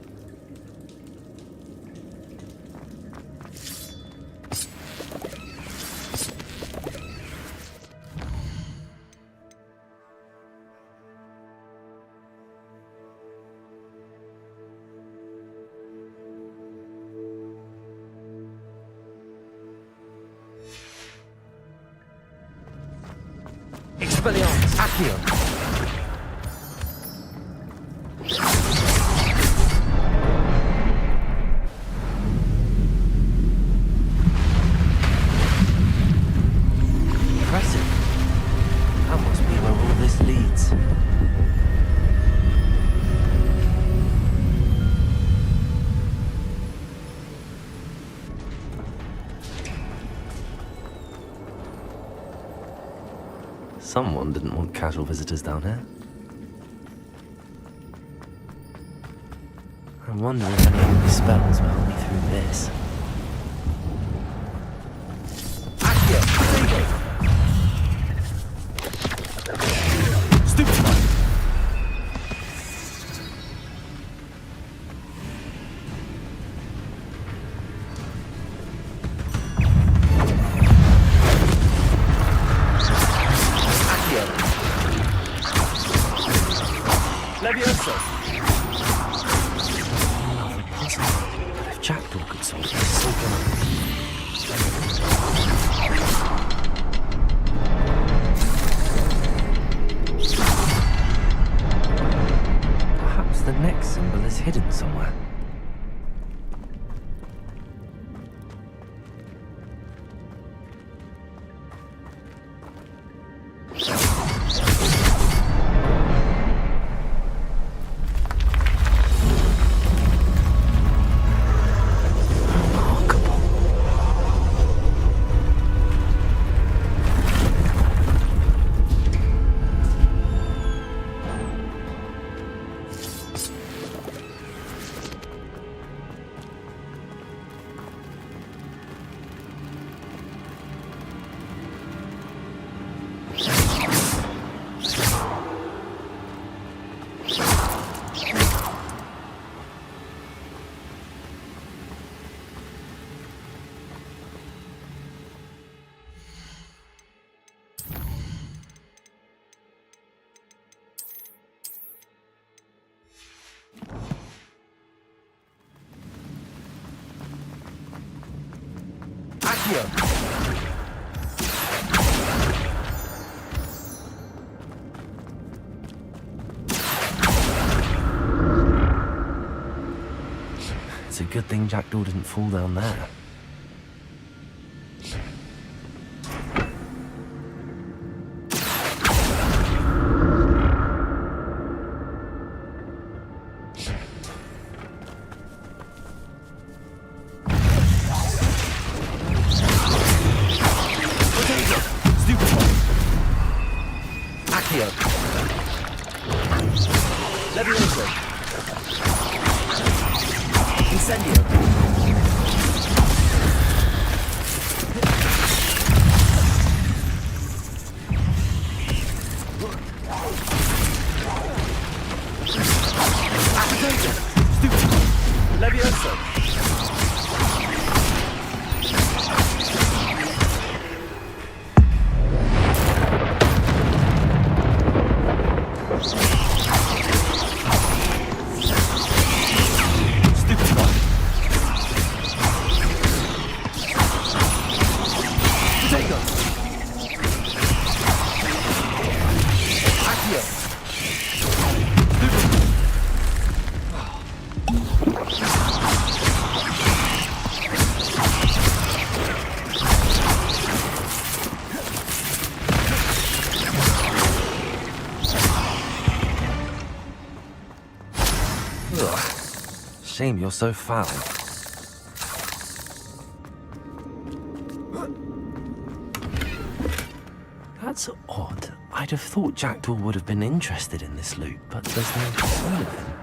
Expelliarmus! Accio! Someone didn't want casual visitors down here. I wonder if any of these spells will help me through this. Stupid one! Levioso! Lovely puzzle. But if Jackdaw could solve it, so can I. Perhaps the next symbol is hidden somewhere. It's a good thing Jackdaw didn't fall down there. Accio. Levioso. Incendio. Accio. Levioso. Shame you're so foul. That's odd. I'd have thought Jackdaw would have been interested in this loot, but there's no sign of him.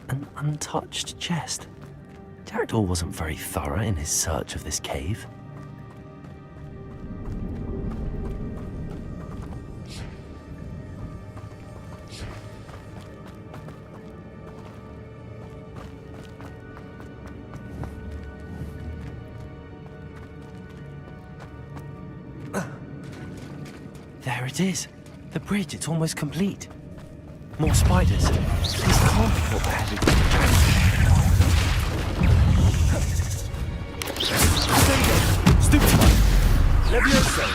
An untouched chest. Jackdaw wasn't very thorough in his search of this cave. There it is. The bridge, it's almost complete. More spiders. These can't be what they're headed to. Stupid one. Levioso.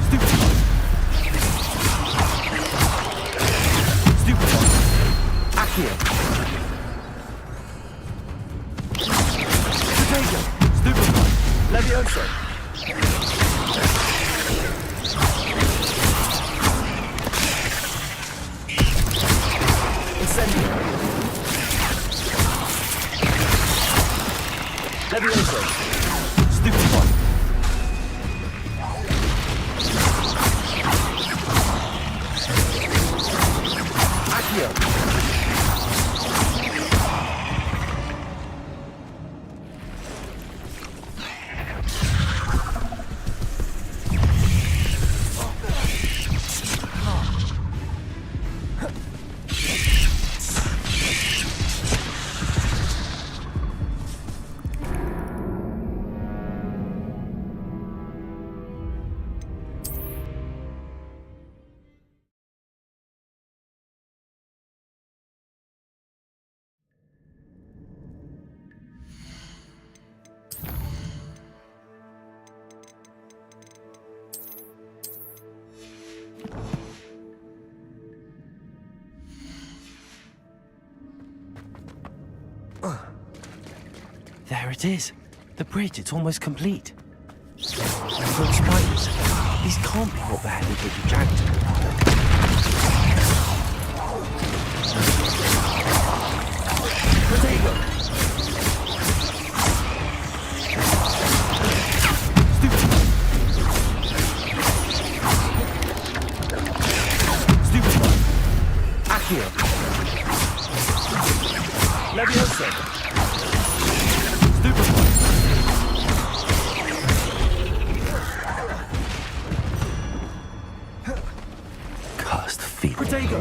Stupid one. Stupid one. Accio. Potato. Stupid one. Levioso. Incendio. Levioso. Stupid one. Accio. There it is. The bridge, it's almost complete. More spiders. These can't be what they're headed to the Jackdaw. Potato. Stupid. Stupid one. Accio. Levioso. Stupid one. Cursed feet. Protego.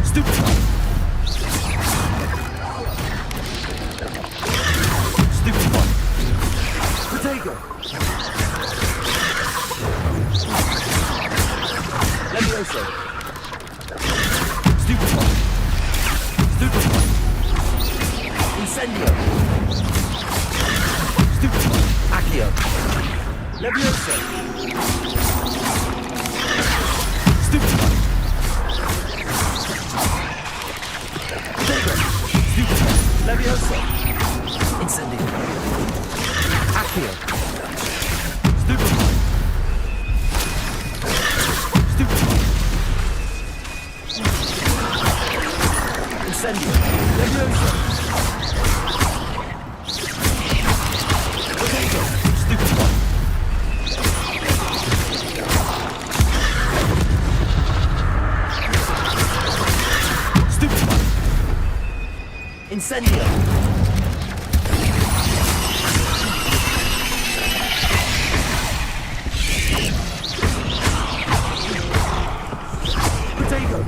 Stupid one. Stupid one. Protego. Levioso. Stupid one. Stupid one. Incendio. Stupid one. Accio. Levioso. Accio. Stupefy. Stupefy. Incendio. Leviosa. Potato. Stupefy. Stupefy. Incendio. Potato.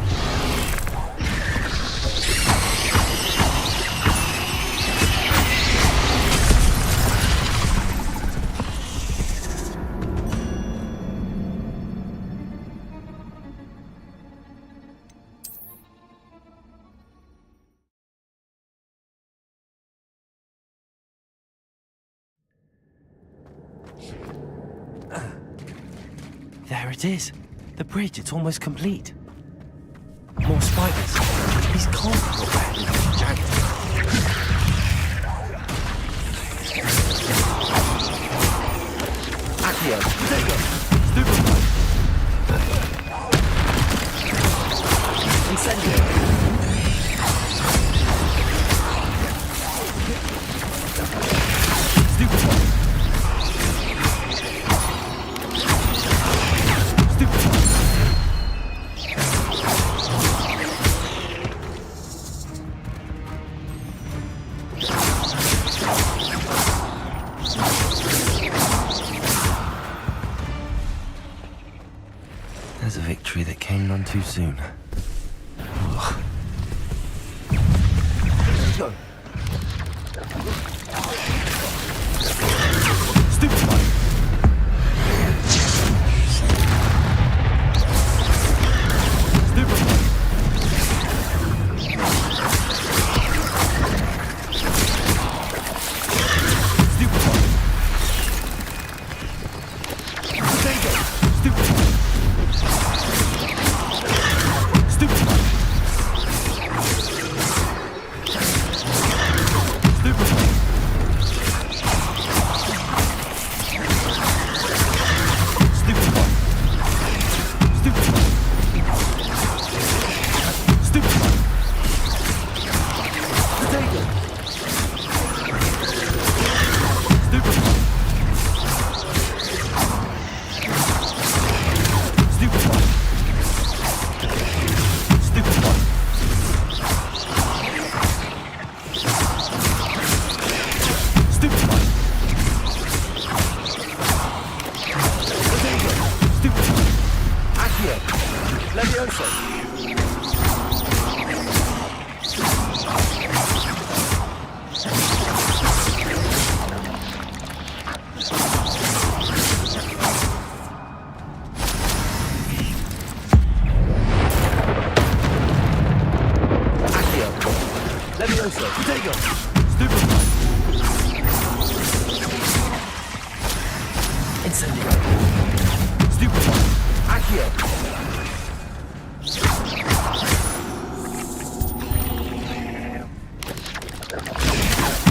There it is. The bridge, it's almost complete. More spiders. These can't be what they're jagged. Accio. Potato. Stupefy. Incendio. Stupefy. There's a victory that came none too soon. Ugh. Go. Stupefy. Stupefy. Potato. Stupefy. Stupefy. Stupefy. Stupefy. Stupefy. Stupefy. Potato. Stupefy. Stupefy. Stupefy. Stupefy. Potato. Stupefy. Accio. Leviosa. Accio. Leviosa. Potato. Stupefy. Incendio. Stupefy. Accio.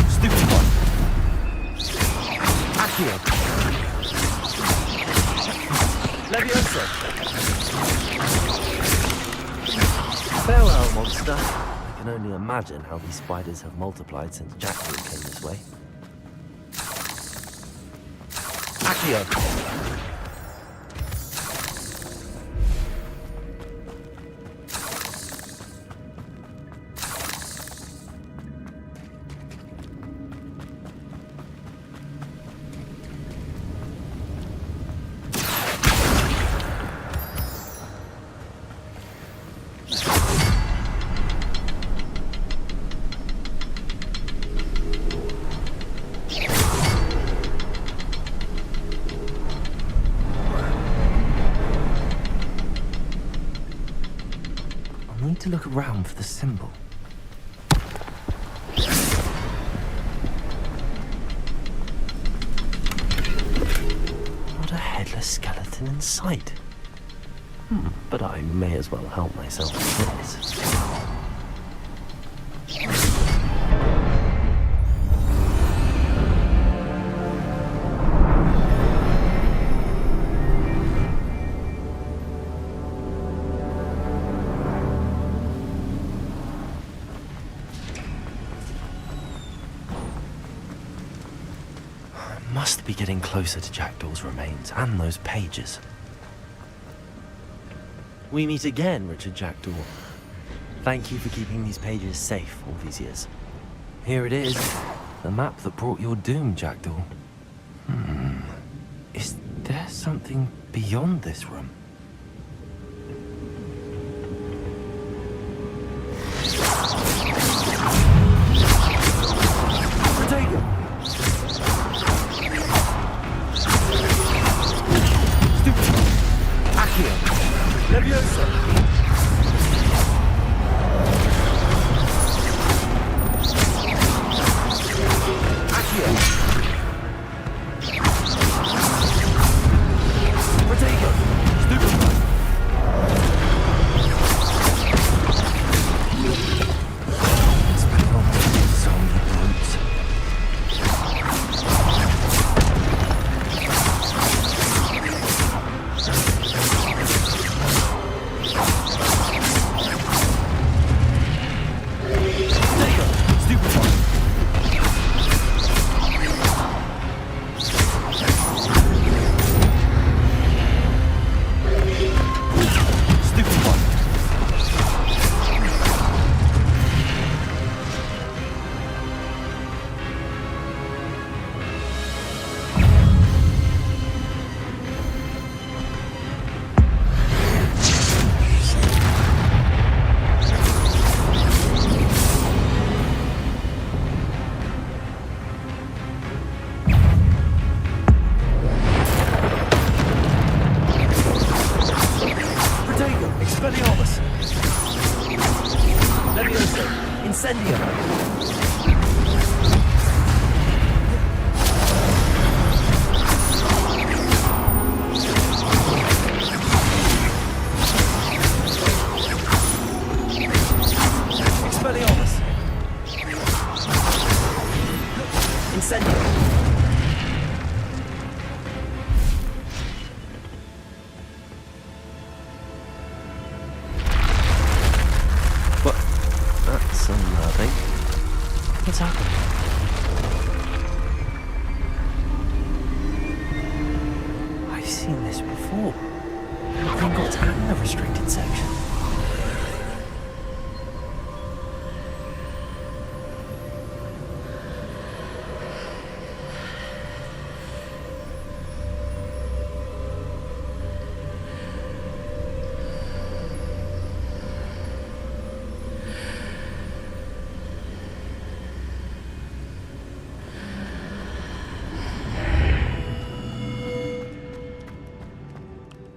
Stupefy. Accio. Leviosa. Farewell, monster. I can only imagine how these spiders have multiplied since Jackdaw came this way. Accio. I need to look around for the symbol. Not a headless skeleton in sight. But I may as well help myself with this. must be getting closer to Jackdaw's remains and those pages. We meet again, Richard Jackdaw. Thank you for keeping these pages safe all these years. Here it is, the map that brought your doom, Jackdaw. Is there something beyond this room? Leviosa! Accio! Protego! Stupefy! Zombie brutes. Expelliarmus! Leviosa! Incendio! Expelliarmus! Incendio! That's unnerving. What's happened? I've seen this before. Gringotts and the restricted section.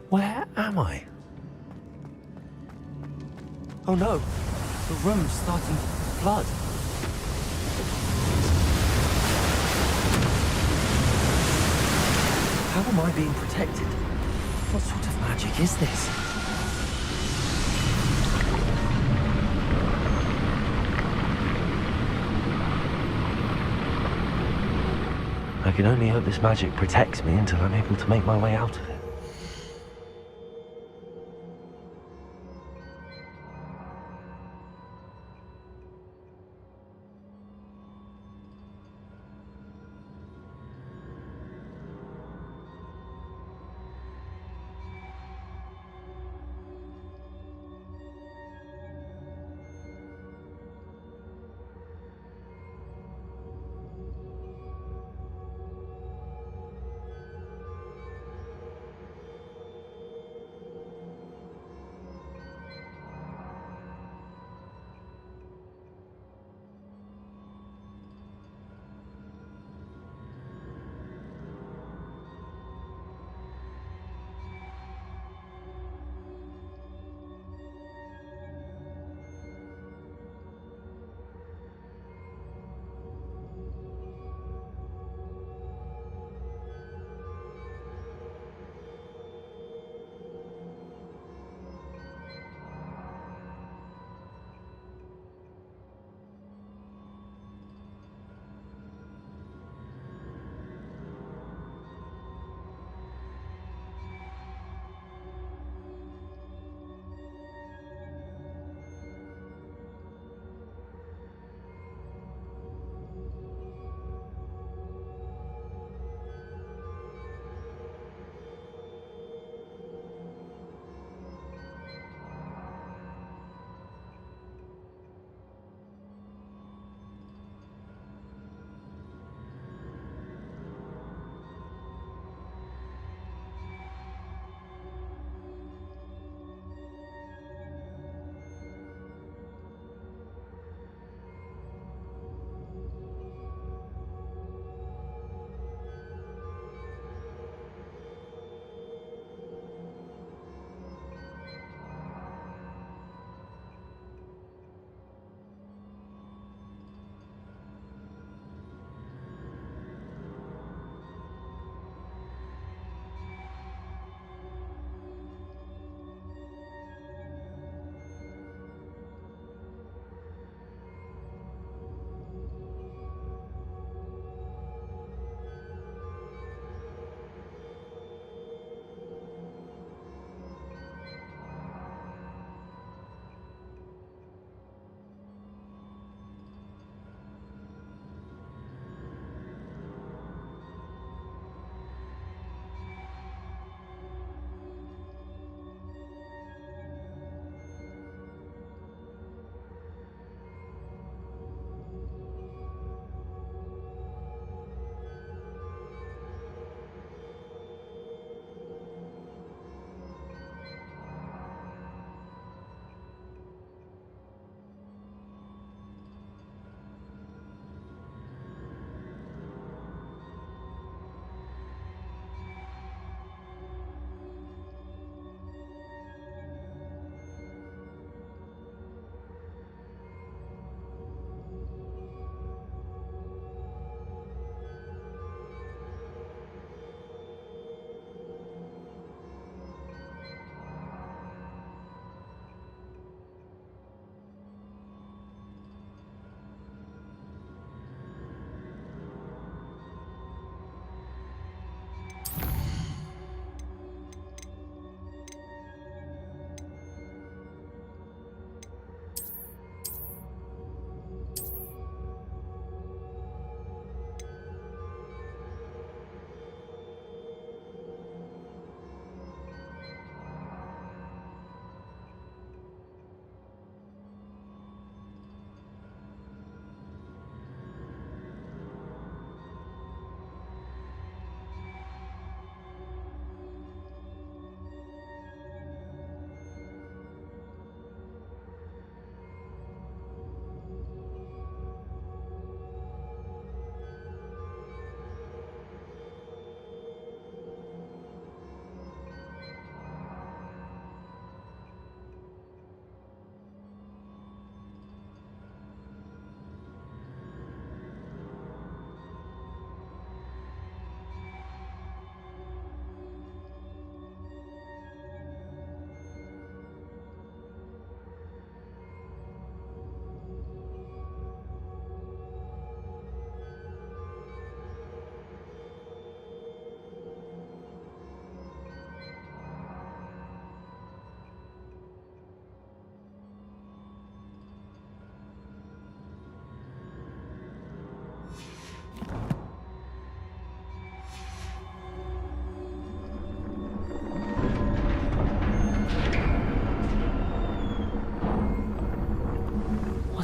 Where am I? Oh no, the room's starting to flood. How am I being protected? What sort of magic is this? I can only hope this magic protects me until I'm able to make my way out of it.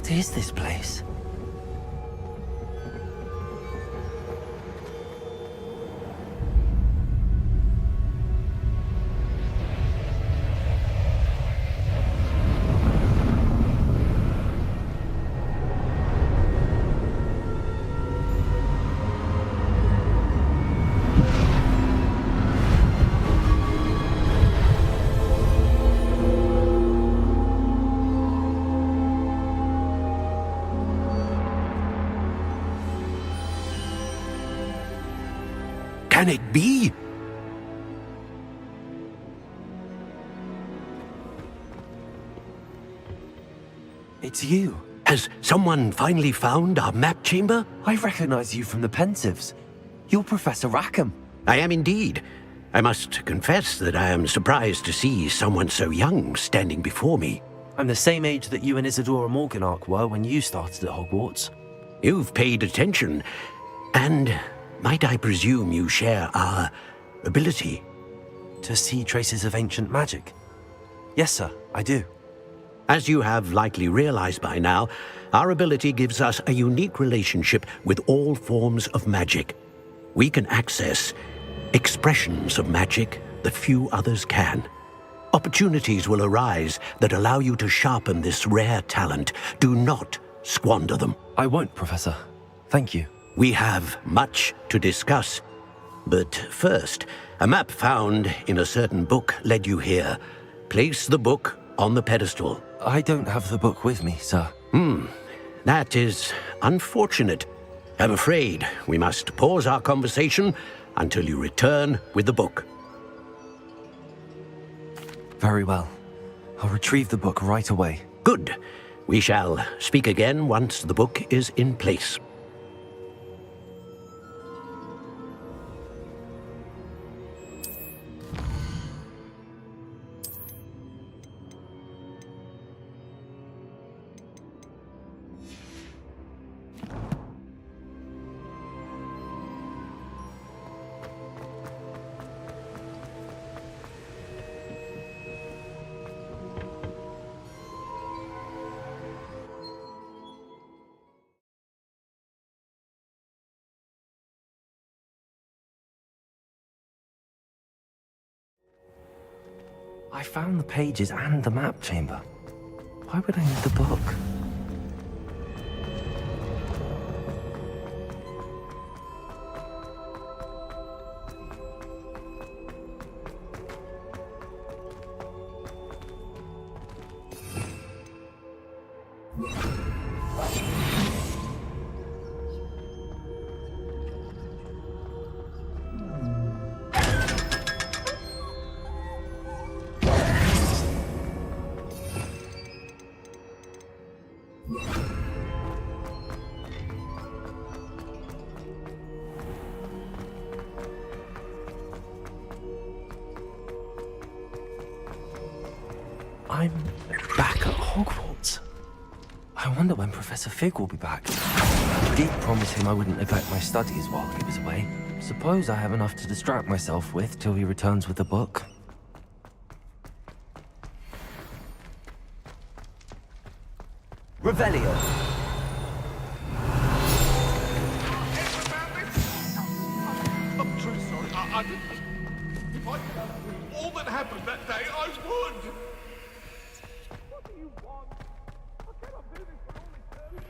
What is this place? Can it be? It's you. Has someone finally found our map chamber? I recognize you from the Pensives. You're Professor Rackham. I am indeed. I must confess that I am surprised to see someone so young standing before me. I'm the same age that you and Isadora Morganach were when you started at Hogwarts. You've paid attention, and might I presume you share our ability? To see traces of ancient magic? Yes, sir, I do. As you have likely realized by now, our ability gives us a unique relationship with all forms of magic. We can access expressions of magic that few others can. Opportunities will arise that allow you to sharpen this rare talent. Do not squander them. I won't, Professor. Thank you. We have much to discuss. But first, a map found in a certain book led you here. Place the book on the pedestal. I don't have the book with me, sir. That is unfortunate. I'm afraid we must pause our conversation until you return with the book. Very well. I'll retrieve the book right away. Good. We shall speak again once the book is in place. I found the pages and the map chamber. Why would I need the book? I'm back at Hogwarts. I wonder when Professor Fig will be back. I did promise him I wouldn't neglect my studies while he was away. Suppose I have enough to distract myself with till he returns with the book. Revelio. I'm truly sorry. I didn't. If I could have all that happened that day, I would. What do you want? I cannot do this for all eternity.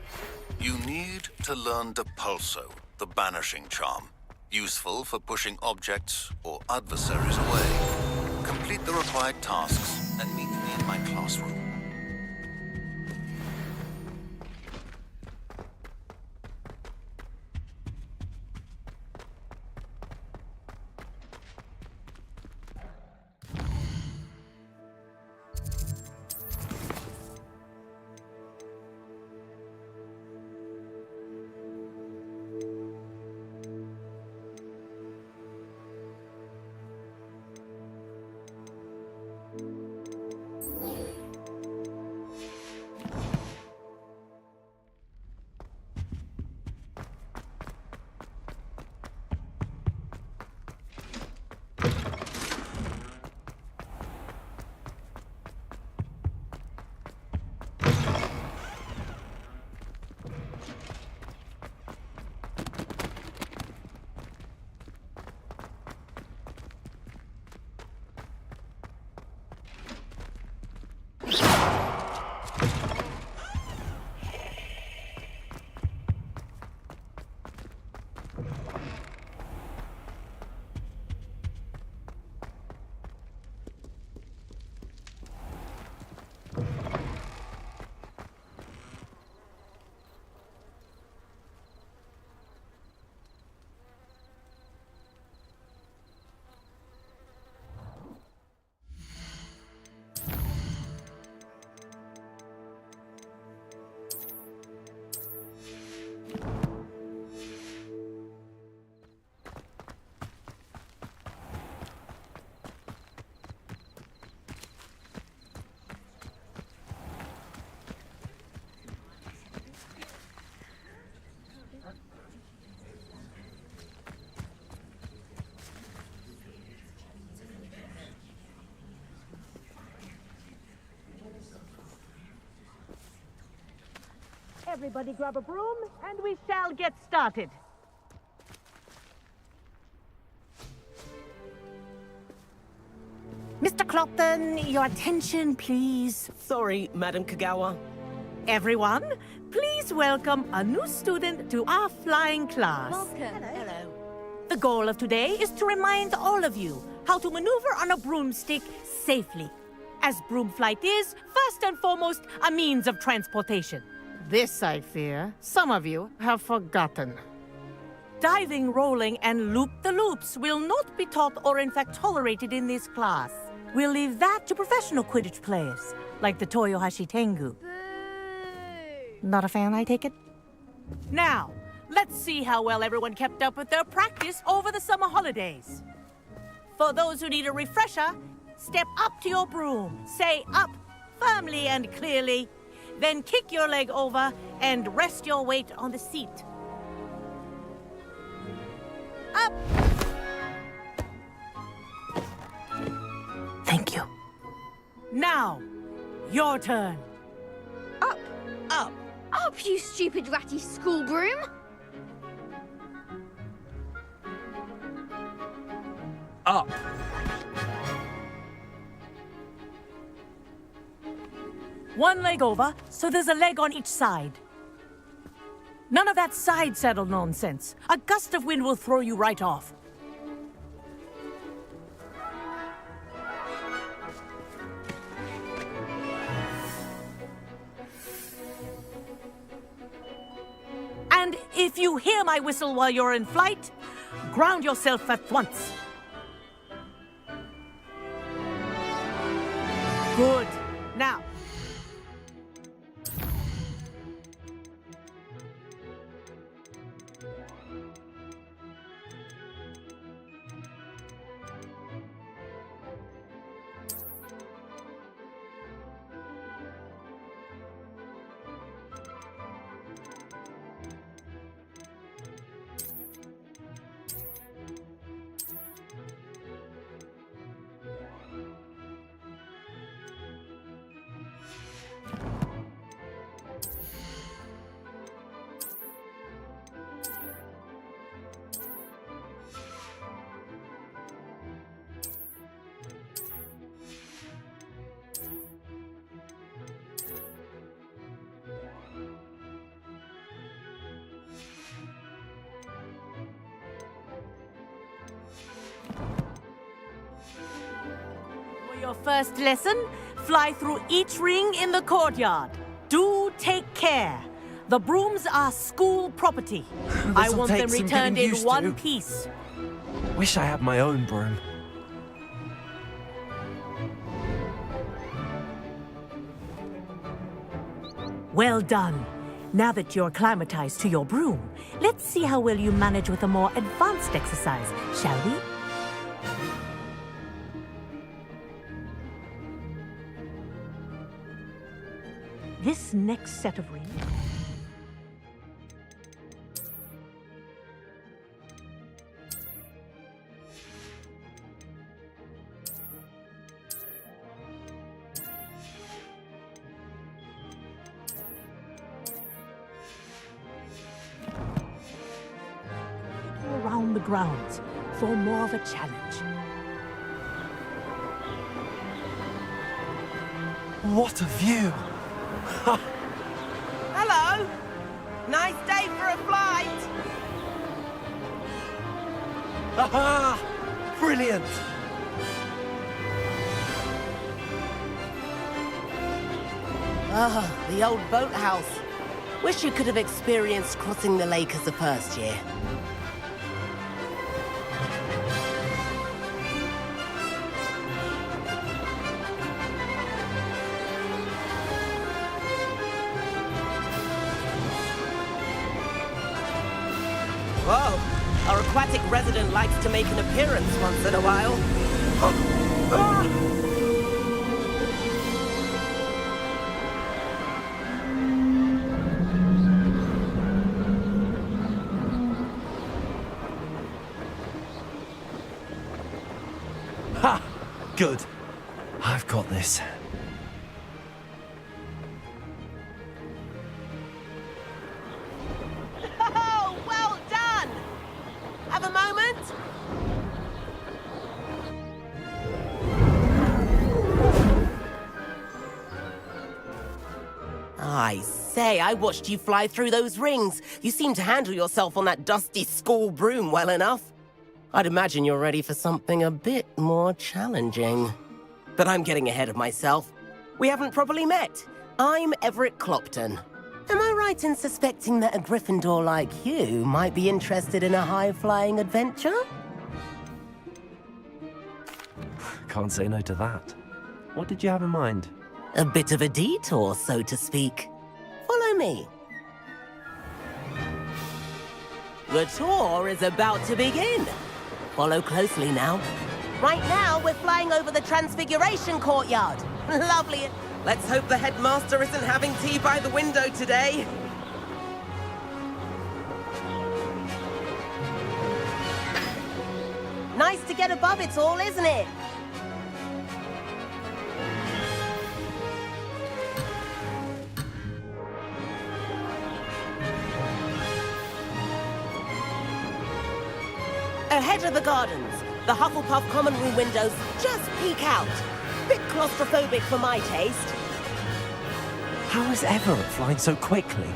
You need to learn Depulso, the banishing charm. Useful for pushing objects or adversaries away. Complete the required tasks and meet me in my classroom. Everybody grab a broom, and we shall get started. Mr. Clopton, your attention, please. Sorry, Madam Kagawa. Everyone, please welcome a new student to our flying class. Welcome. Hello. The goal of today is to remind all of you how to maneuver on a broomstick safely, as broom flight is, first and foremost, a means of transportation. This, I fear, some of you have forgotten. Diving, rolling, and loop-the-loops will not be taught or in fact tolerated in this class. We'll leave that to professional Quidditch players, like the Toyohashi Tengu. Not a fan, I take it? Now, let's see how well everyone kept up with their practice over the summer holidays. For those who need a refresher, step up to your broom, say up firmly and clearly, then kick your leg over and rest your weight on the seat. Up! Thank you. Now, your turn. Up. Up. Up, you stupid ratty school broom. Up. One leg over, so there's a leg on each side. None of that side saddle nonsense. A gust of wind will throw you right off. And if you hear my whistle while you're in flight, ground yourself at once. Good. Now, for your first lesson, fly through each ring in the courtyard. Do take care. The brooms are school property. I want them returned in one piece. Wish I had my own broom. Well done. Now that you're acclimatized to your broom, let's see how well you manage with a more advanced exercise, shall we? This next set of rings... around the grounds for more of a challenge. What a view! Hello! Nice day for a flight! Aha! Brilliant! Ah, the old boathouse. Wish you could have experienced crossing the lake as a first year. Whoa, our aquatic resident likes to make an appearance once in a while. Ha! Good. I've got this. I say, I watched you fly through those rings. You seem to handle yourself on that dusty school broom well enough. I'd imagine you're ready for something a bit more challenging. But I'm getting ahead of myself. We haven't properly met. I'm Everett Clopton. Am I right in suspecting that a Gryffindor like you might be interested in a high-flying adventure? Can't say no to that. What did you have in mind? A bit of a detour, so to speak. Follow me. The tour is about to begin. Follow closely now. Right now, we're flying over the Transfiguration Courtyard. Lovely. Let's hope the headmaster isn't having tea by the window today. Nice to get above it all, isn't it? Ahead of the gardens, the Hufflepuff common room windows just peek out. Bit claustrophobic for my taste. How is Everett flying so quickly?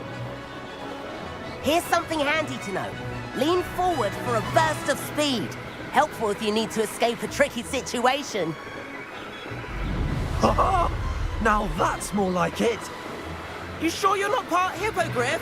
Here's something handy to know. Lean forward for a burst of speed. Helpful if you need to escape a tricky situation. Now that's more like it. You sure you're not part Hippogriff?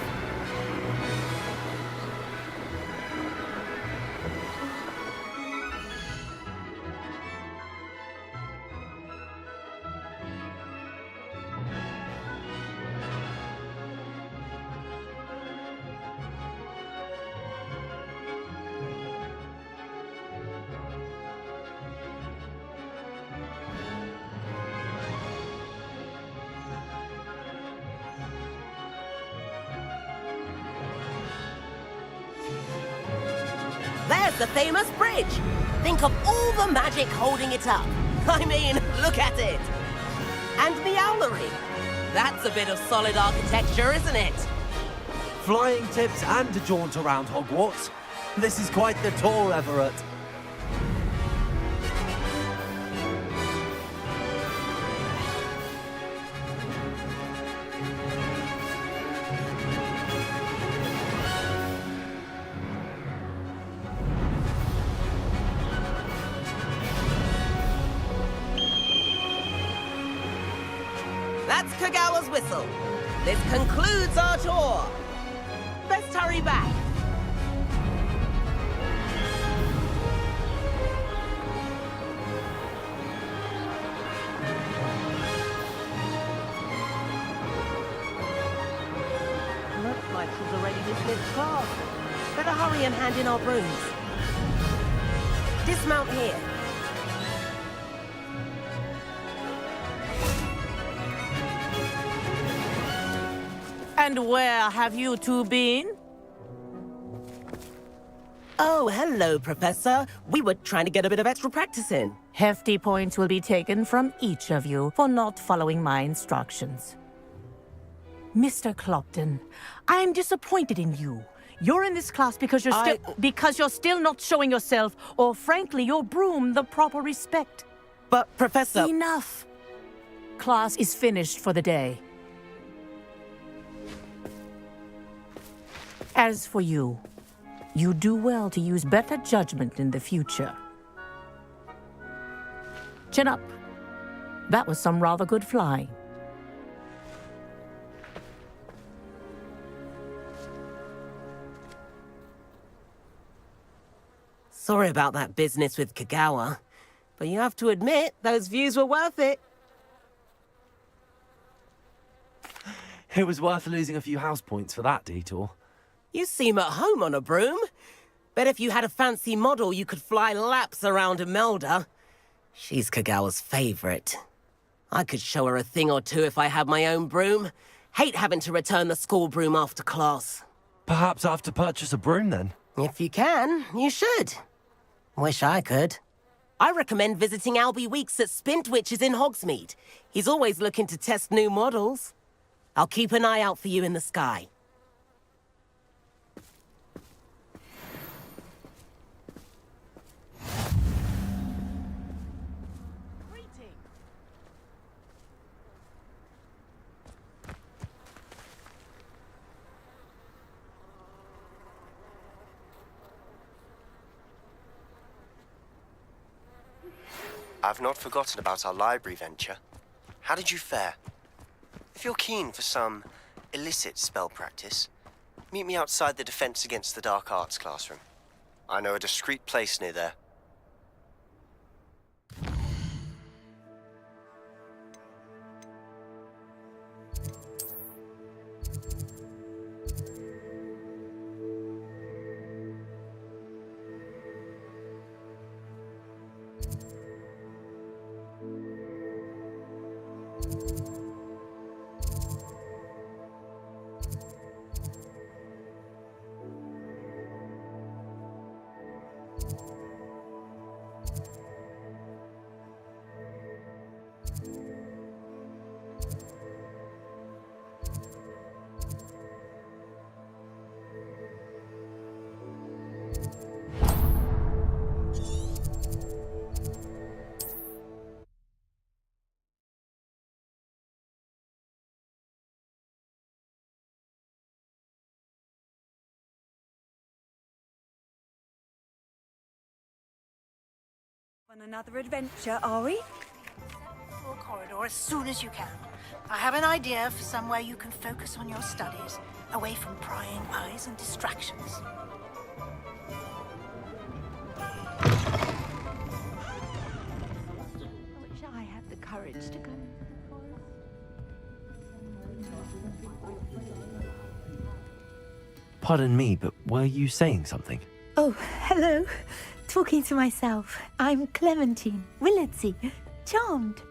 There's the famous bridge. Think of all the magic holding it up. I mean, look at it. And the owlery. That's a bit of solid architecture, isn't it? Flying tips and a jaunt around Hogwarts. This is quite the tour, Everett. That's Kagawa's whistle. This concludes our tour. Best hurry back. Looks like she's already dismissed class. Better hurry and hand in our brooms. Dismount here. And where have you two been? Oh, hello, Professor. We were trying to get a bit of extra practice in. Hefty points will be taken from each of you for not following my instructions. Mr. Clopton, I'm disappointed in you. You're in this class because you're still not showing yourself, or frankly, your broom the proper respect. But, Professor... Enough. Class is finished for the day. As for you, you do well to use better judgment in the future. Chin up. That was some rather good flying. Sorry about that business with Kagawa, but you have to admit, those views were worth it. It was worth losing a few house points for that detour. You seem at home on a broom. Bet if you had a fancy model, you could fly laps around Imelda. She's Kagawa's favorite. I could show her a thing or two if I had my own broom. Hate having to return the school broom after class. Perhaps I have to purchase a broom then? If you can, you should. Wish I could. I recommend visiting Albie Weeks at Spintwitches in Hogsmeade. He's always looking to test new models. I'll keep an eye out for you in the sky. I've not forgotten about our library venture. How did you fare? If you're keen for some illicit spell practice, meet me outside the Defense Against the Dark Arts classroom. I know a discreet place near there. On another adventure, are we? Floor corridor as soon as you can. I have an idea for somewhere you can focus on your studies, away from prying eyes and distractions. I wish I had the courage to go. Pardon me, but were you saying something? Oh, hello. Talking to myself. I'm Clementine Willardsey. Charmed.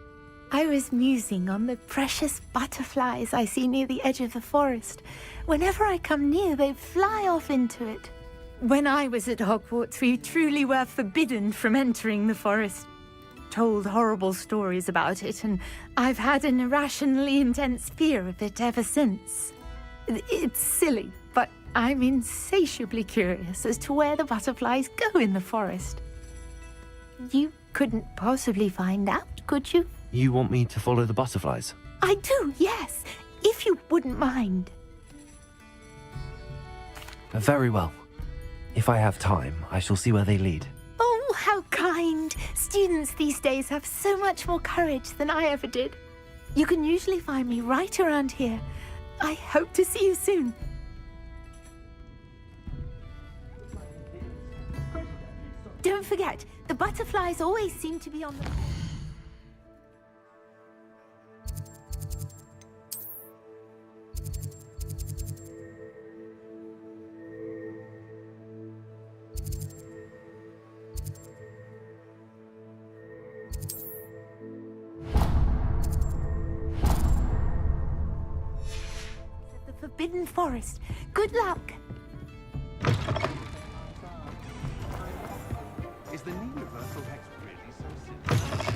I was musing on the precious butterflies I see near the edge of the forest. Whenever I come near, they fly off into it. When I was at Hogwarts, we truly were forbidden from entering the forest. Told horrible stories about it, and I've had an irrationally intense fear of it ever since. It's silly, but I'm insatiably curious as to where the butterflies go in the forest. You couldn't possibly find out, could you? You want me to follow the butterflies? I do, yes, if you wouldn't mind. Very well. If I have time, I shall see where they lead. Oh, how kind. Students these days have so much more courage than I ever did. You can usually find me right around here. I hope to see you soon. Don't forget, the butterflies always seem to be on the... The Forbidden Forest. Good luck. Is the universal hex really so simple?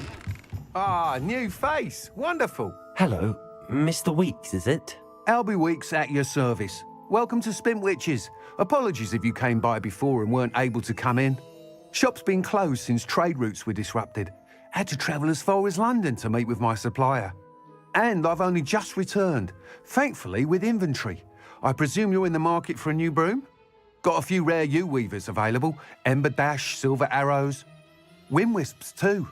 Ah, new face. Wonderful. Hello, Mr. Weeks, is it? Albie Weeks at your service. Welcome to Spintwitches. Apologies if you came by before and weren't able to come in. Shop's been closed since trade routes were disrupted. Had to travel as far as London to meet with my supplier. And I've only just returned, thankfully with inventory. I presume you're in the market for a new broom? Got a few rare U-weavers available. Ember Dash, Silver Arrows. Windwisps too.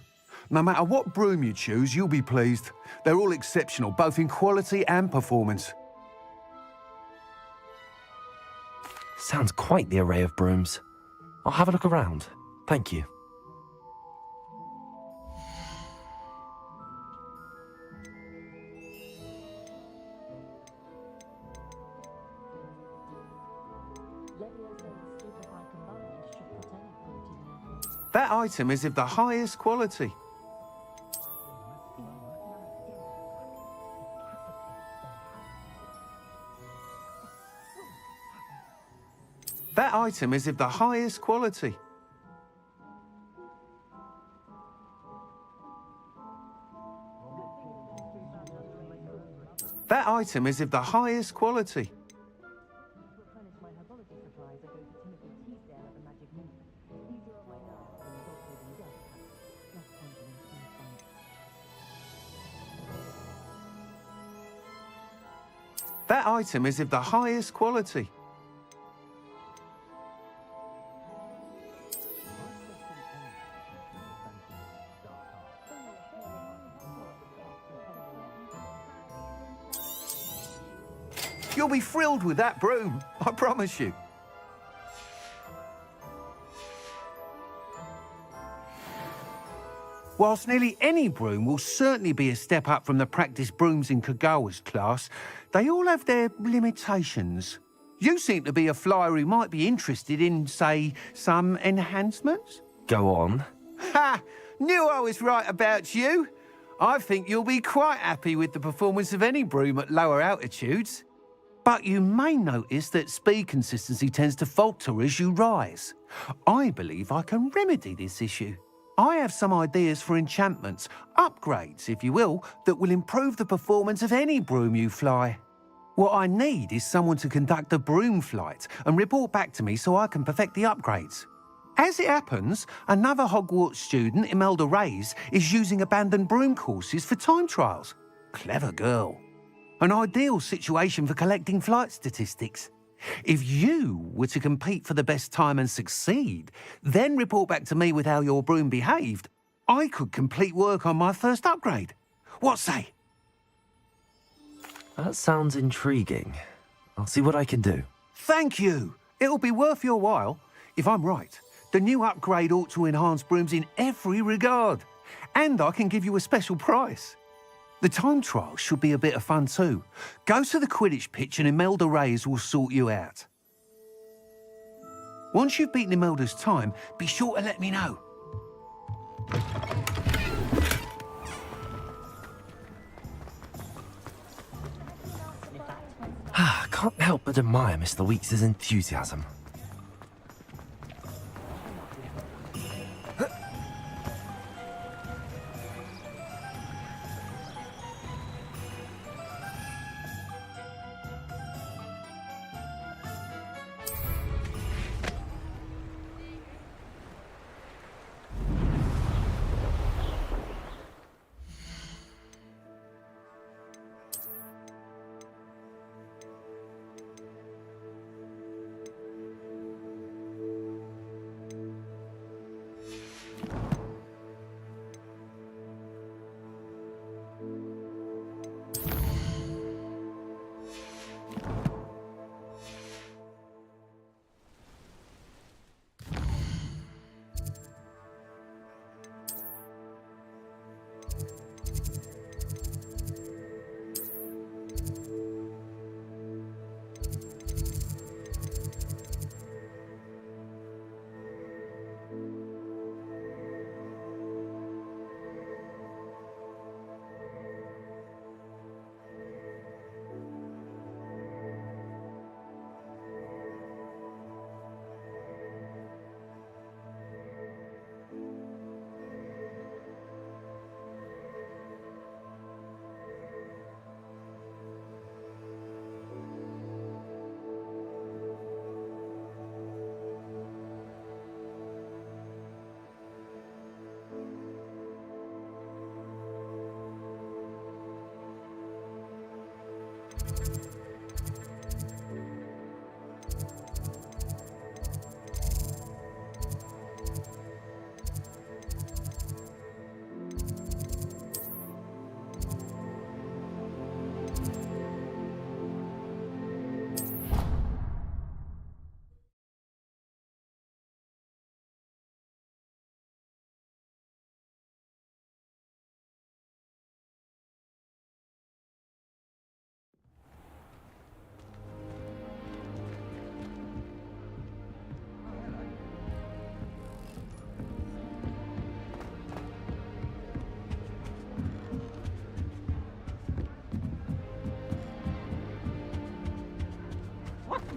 No matter what broom you choose, you'll be pleased. They're all exceptional, both in quality and performance. Sounds quite the array of brooms. I'll have a look around. Thank you. That item is of the highest quality. That item is of the highest quality. That item is of the highest quality. That item is of the highest quality. You'll be thrilled with that broom, I promise you. Whilst nearly any broom will certainly be a step up from the practice brooms in Kagawa's class, they all have their limitations. You seem to be a flyer who might be interested in, say, some enhancements? Go on. Ha! Knew I was right about you. I think you'll be quite happy with the performance of any broom at lower altitudes. But you may notice that speed consistency tends to falter as you rise. I believe I can remedy this issue. I have some ideas for enchantments, upgrades, if you will, that will improve the performance of any broom you fly. What I need is someone to conduct a broom flight and report back to me so I can perfect the upgrades. As it happens, another Hogwarts student, Imelda Reyes, is using abandoned broom courses for time trials. Clever girl. An ideal situation for collecting flight statistics. If you were to compete for the best time and succeed, then report back to me with how your broom behaved, I could complete work on my first upgrade. What say? That sounds intriguing. I'll see what I can do. Thank you. It'll be worth your while. If I'm right, the new upgrade ought to enhance brooms in every regard. And I can give you a special price. The time trial should be a bit of fun too. Go to the Quidditch pitch and Imelda Reyes will sort you out. Once you've beaten Imelda's time, be sure to let me know. Can't help but admire Mr. Weeks' enthusiasm.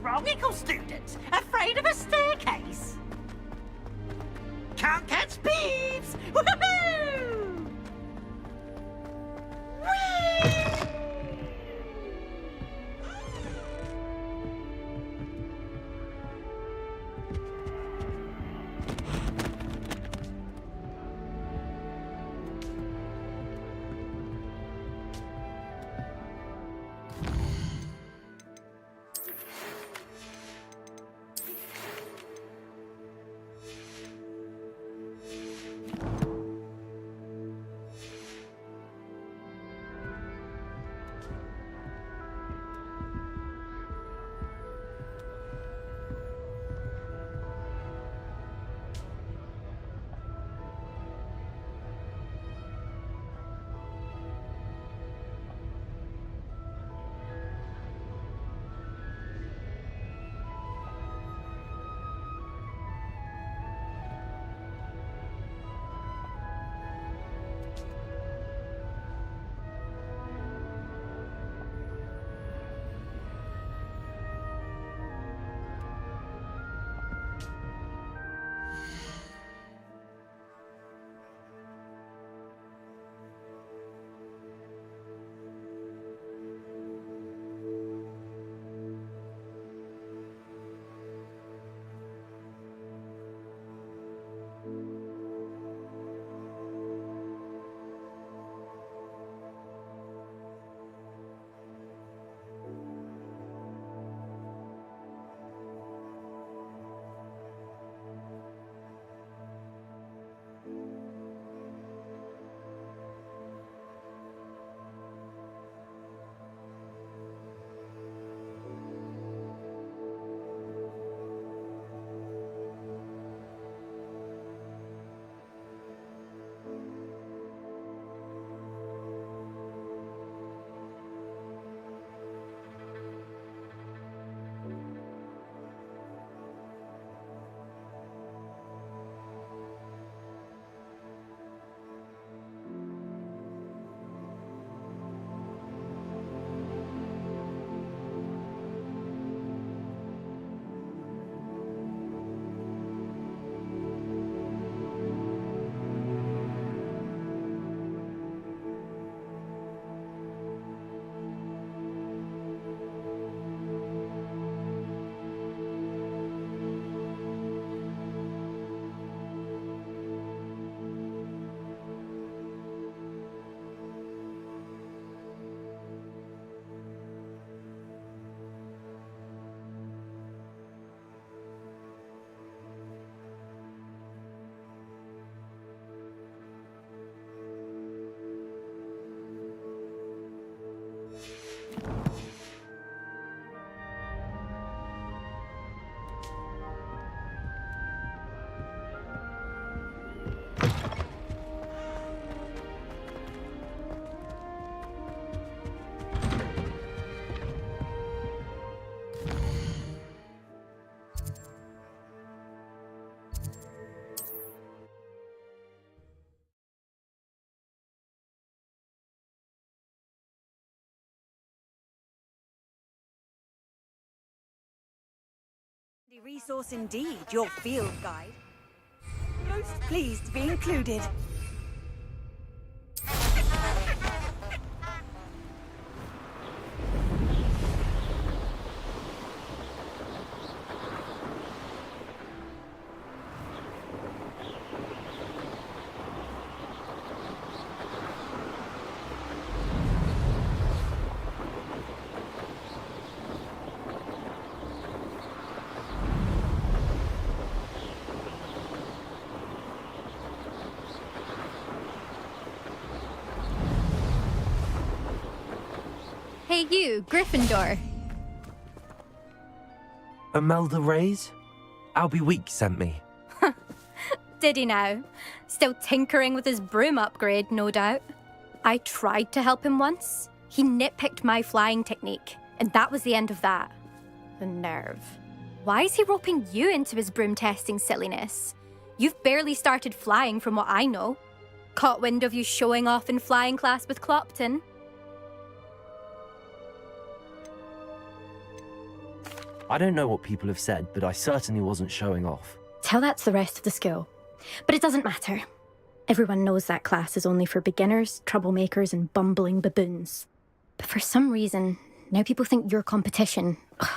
Wrong, Eagle student? Afraid of a staircase? Can't catch beeves! Woohoo! Whee! Resource indeed, your field guide. Most pleased to be included. Hey you, Gryffindor. Imelda Reyes? Albie Week sent me. Did he now? Still tinkering with his broom upgrade, no doubt. I tried to help him once. He nitpicked my flying technique, and that was the end of that. The nerve. Why is he roping you into his broom testing silliness? You've barely started flying from what I know. Caught wind of you showing off in flying class with Clopton. I don't know what people have said, but I certainly wasn't showing off. Tell that to the rest of the school. But it doesn't matter. Everyone knows that class is only for beginners, troublemakers, and bumbling baboons. But for some reason, now people think you're competition. Ugh,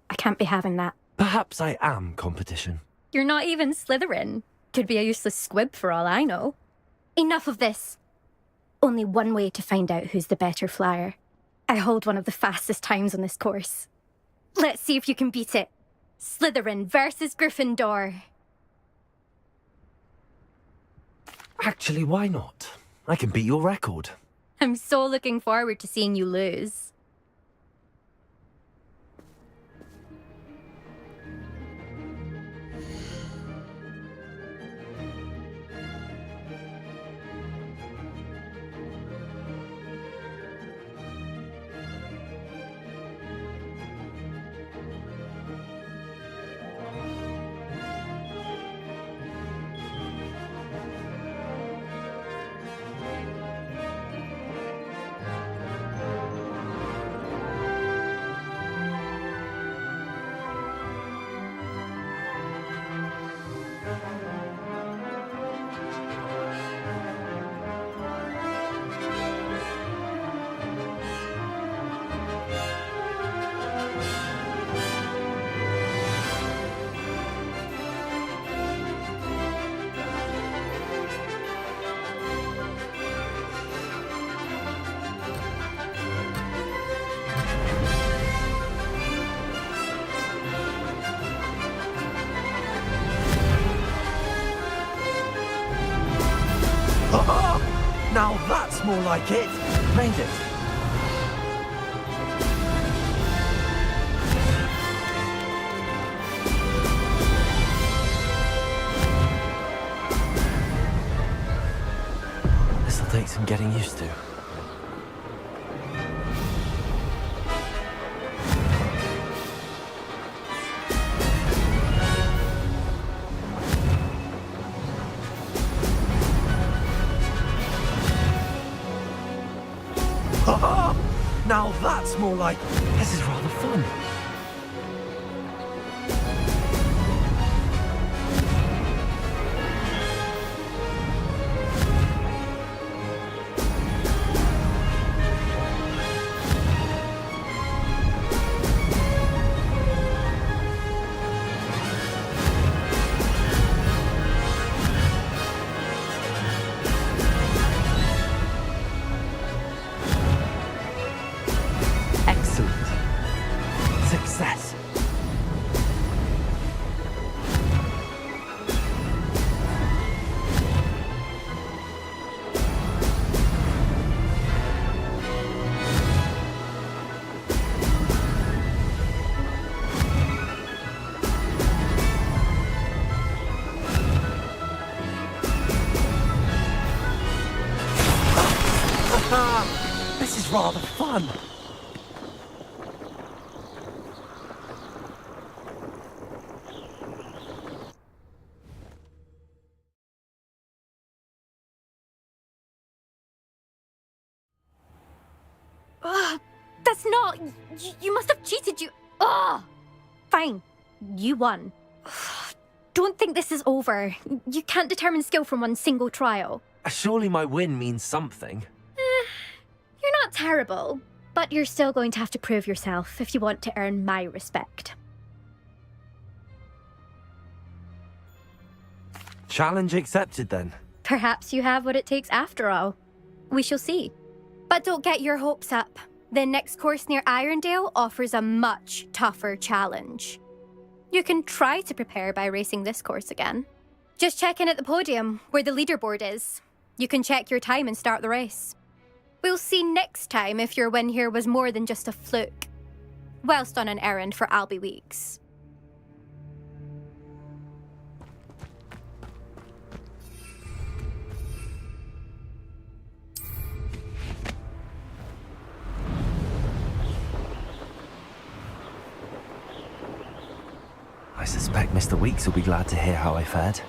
I can't be having that. Perhaps I am competition. You're not even Slytherin. Could be a useless squib for all I know. Enough of this. Only one way to find out who's the better flyer. I hold one of the fastest times on this course. Let's see if you can beat it. Slytherin versus Gryffindor. Actually, why not? I can beat your record. I'm so looking forward to seeing you lose. Now that's more like it. Made it. This'll take some getting used to. Now that's more like... This is rather fun. Success. This is rather fun. That's not... You must have cheated, you... Ugh! Fine. You won. Don't think this is over. You can't determine skill from one single trial. Surely my win means something. You're not terrible, but you're still going to have to prove yourself if you want to earn my respect. Challenge accepted then. Perhaps you have what it takes after all. We shall see. But don't get your hopes up. The next course near Irondale offers a much tougher challenge. You can try to prepare by racing this course again. Just check in at the podium, where the leaderboard is. You can check your time and start the race. We'll see next time if your win here was more than just a fluke. Whilst on an errand for Albie Weeks. I suspect Mr. Weeks will be glad to hear how I fared.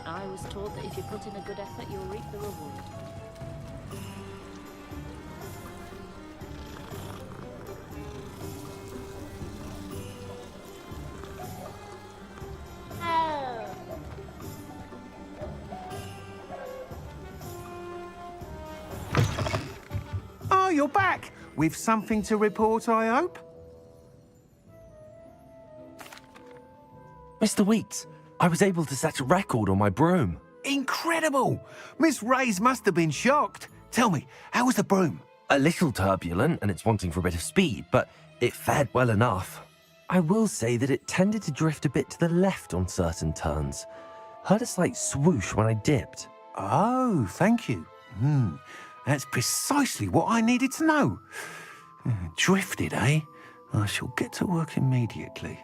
I was told that if you put in a good effort, you'll reap the reward. Oh, you're back! With something to report, I hope? Mr. Weeks, I was able to set a record on my broom. Incredible! Miss Reyes must have been shocked. Tell me, how was the broom? A little turbulent, and it's wanting for a bit of speed, but it fared well enough. I will say that it tended to drift a bit to the left on certain turns. Heard a slight swoosh when I dipped. Oh, thank you. That's precisely what I needed to know. Drifted, eh? I shall get to work immediately.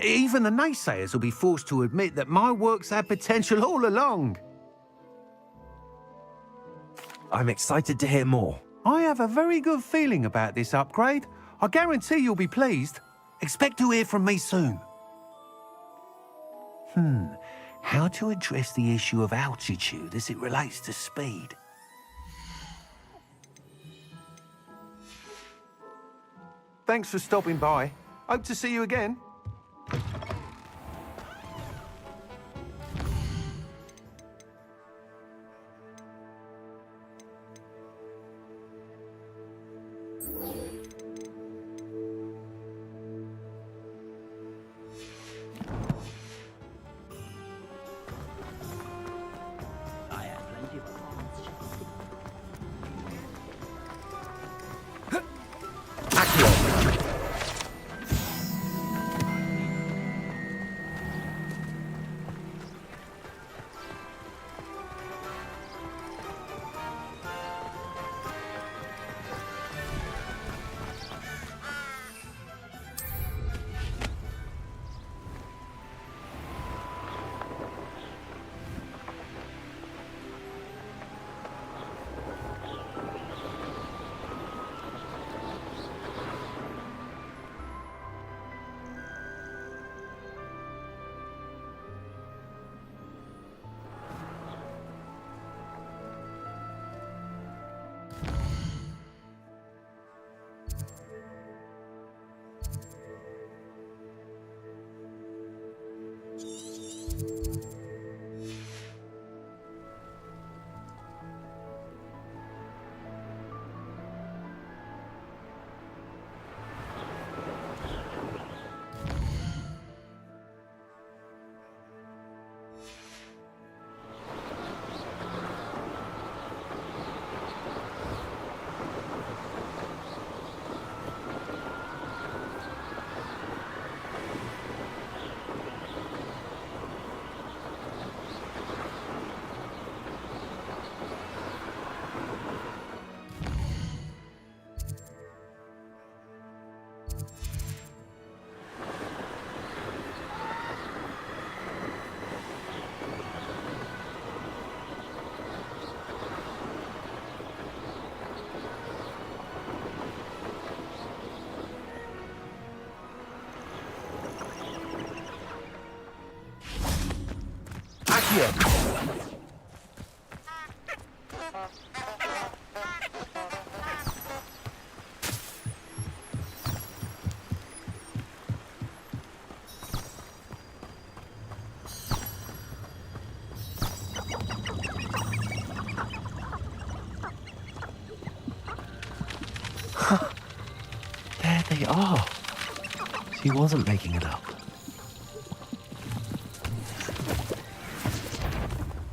Even the naysayers will be forced to admit that my work's had potential all along. I'm excited to hear more. I have a very good feeling about this upgrade. I guarantee you'll be pleased. Expect to hear from me soon. How to address the issue of altitude as it relates to speed? Thanks for stopping by. Hope to see you again. Accio. There they are. She wasn't making it up.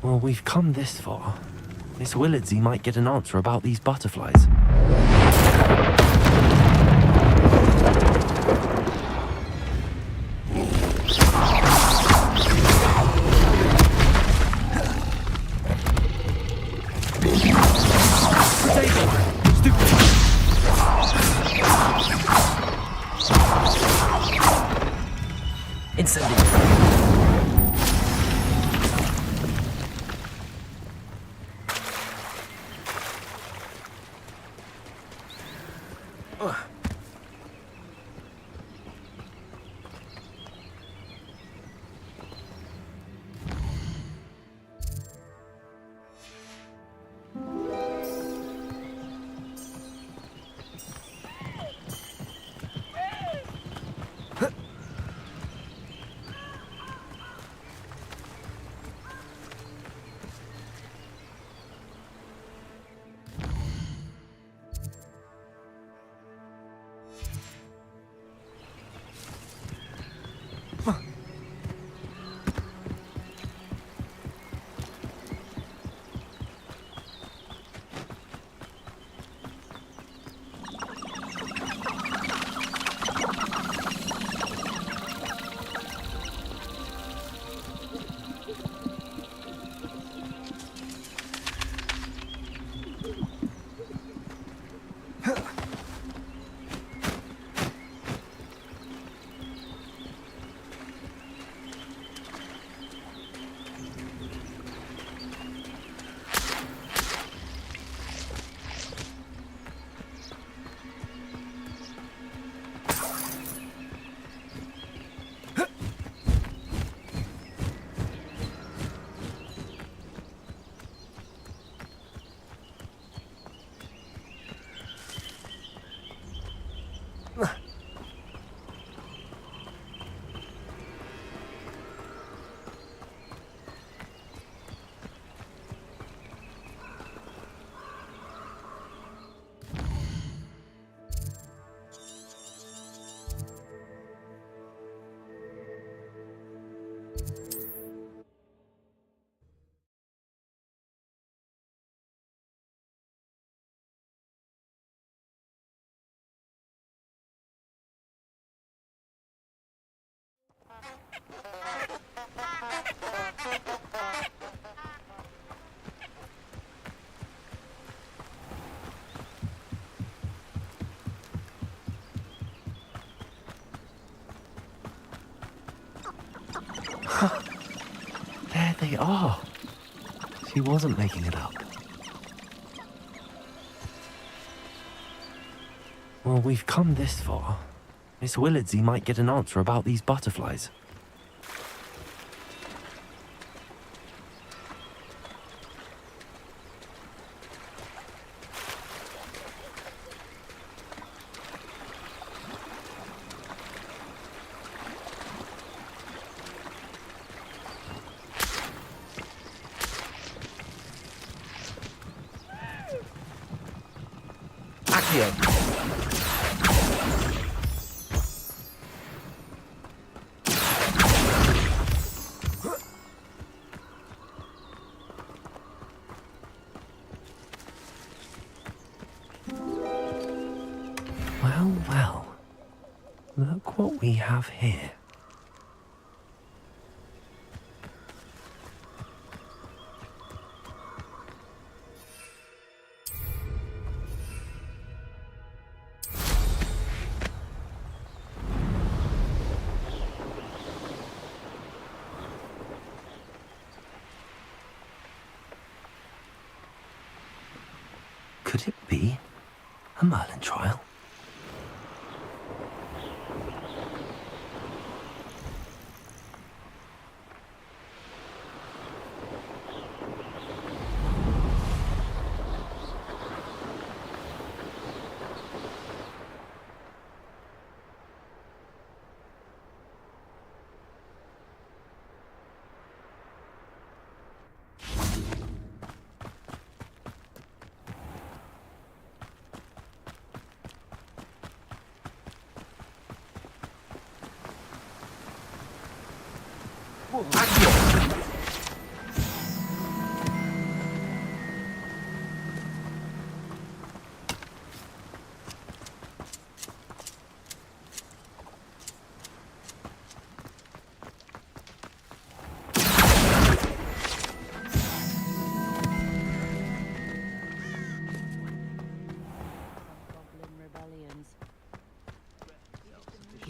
Well, we've come this far. Miss Willardsey might get an answer about these butterflies. There they are. She wasn't making it up. Well, we've come this far. Miss Willardsey might get an answer about these butterflies. Accio. Well, well. Look what we have here. Could it be a Merlin trial? You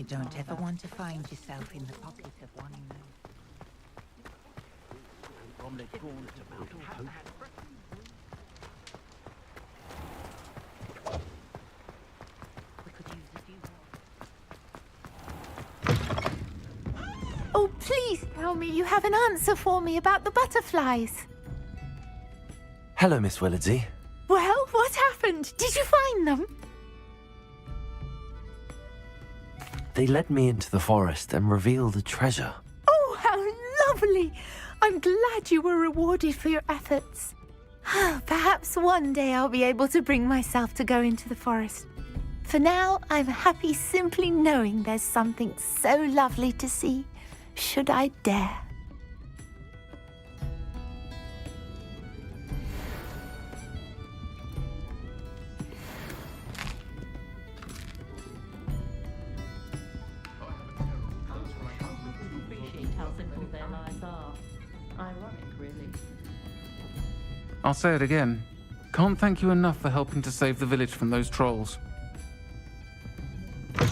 don't ever want to find yourself in the pocket of one of them. Oh, please tell me you have an answer for me about the butterflies. Hello, Miss Willardsey. Well, what happened? Did you find them? They led me into the forest and revealed a treasure. Oh, how lovely! I'm glad you were rewarded for your efforts. Perhaps one day I'll be able to bring myself to go into the forest. For now, I'm happy simply knowing there's something so lovely to see, should I dare. I'll say it again. Can't thank you enough for helping to save the village from those trolls. The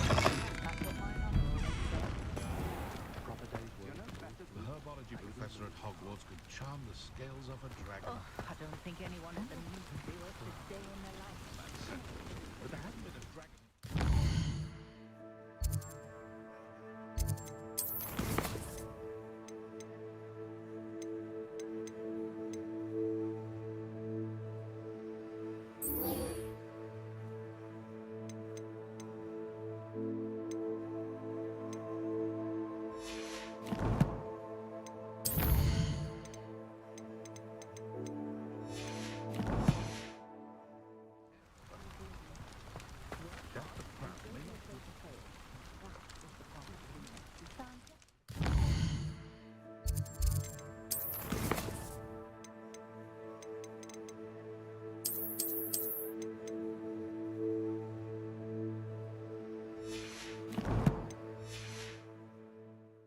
herbology professor at Hogwarts could charm the scales off a dragon. Oh, I don't think anyone at the museum do it this day in their life. But there hasn't been a dragon.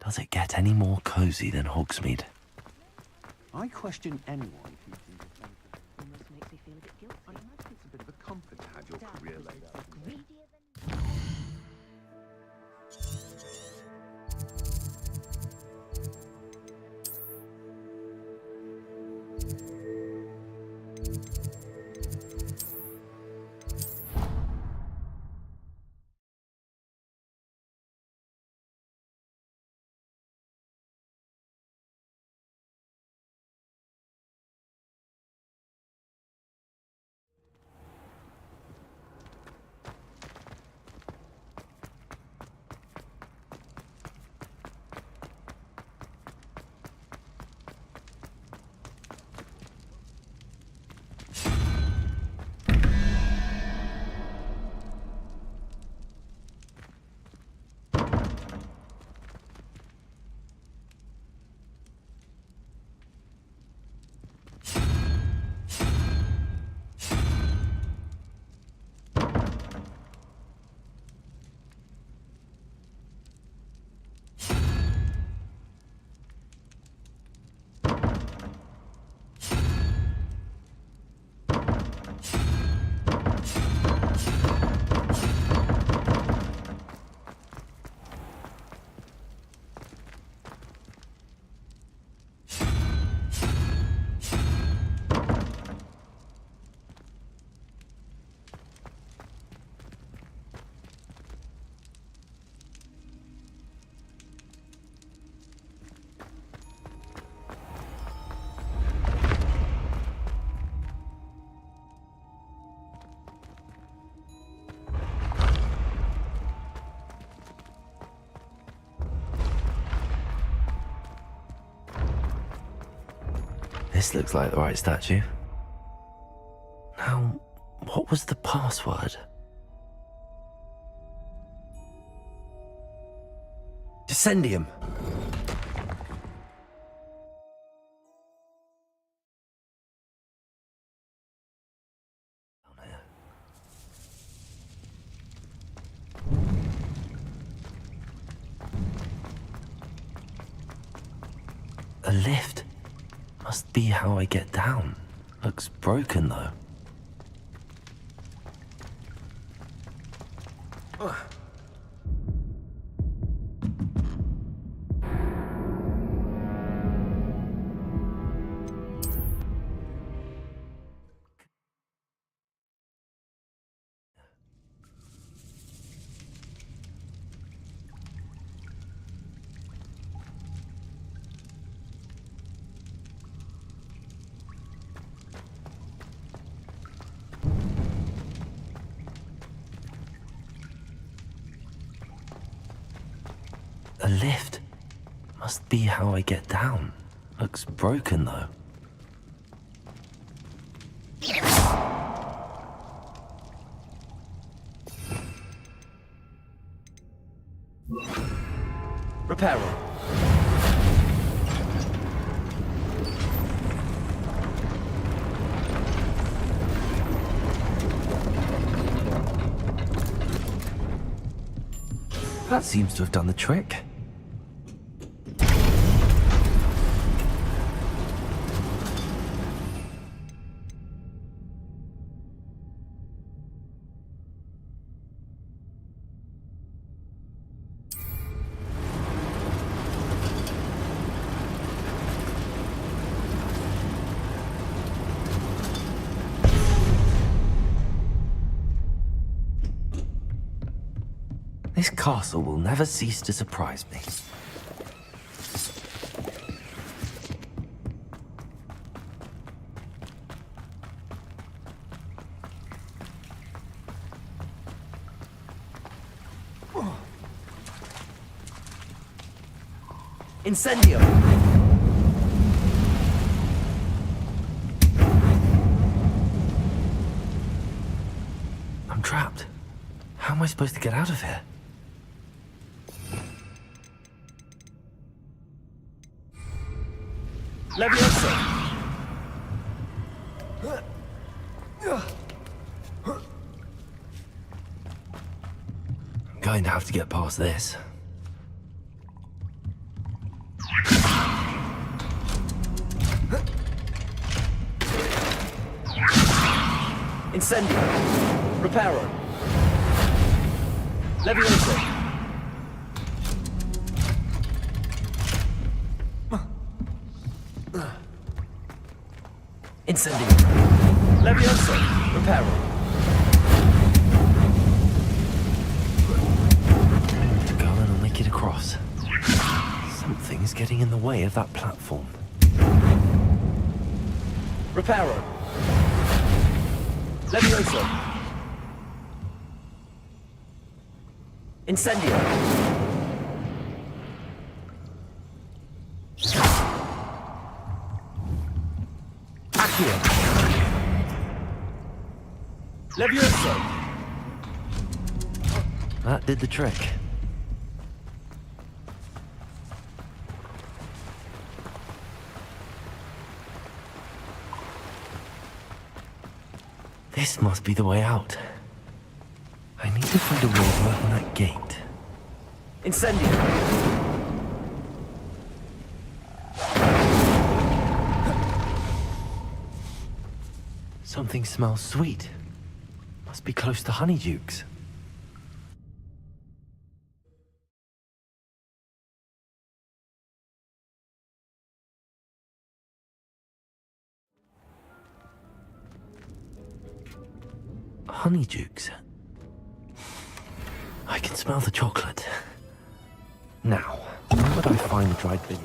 Does it get any more cozy than Hogsmeade? I question anyone who thinks of anything. Almost makes me feel a bit guilty. I imagine it's a bit of a comfort to have your career laid out. This looks like the right statue. Now, what was the password? Descendium! A lift? Must be how I get down. Looks broken, though. A lift? Must be how I get down. Looks broken, though. Reparo. That seems to have done the trick. This castle will never cease to surprise me. Incendio! I'm trapped. How am I supposed to get out of here? Leviosa! I'm going to have to get past this. Incendio! Reparo! Leviosa! Incendio! Leviosa! Reparo! To go and I'll make it across. Something's getting in the way of that platform. Reparo! Leviosa! Incendio! Accio! Leviosa! That did the trick. This must be the way out. I need to find a way to open that gate. Incendio! Something smells sweet. Must be close to Honeydukes. Honeydukes. I can smell the chocolate. Now, where would I find the dried billy?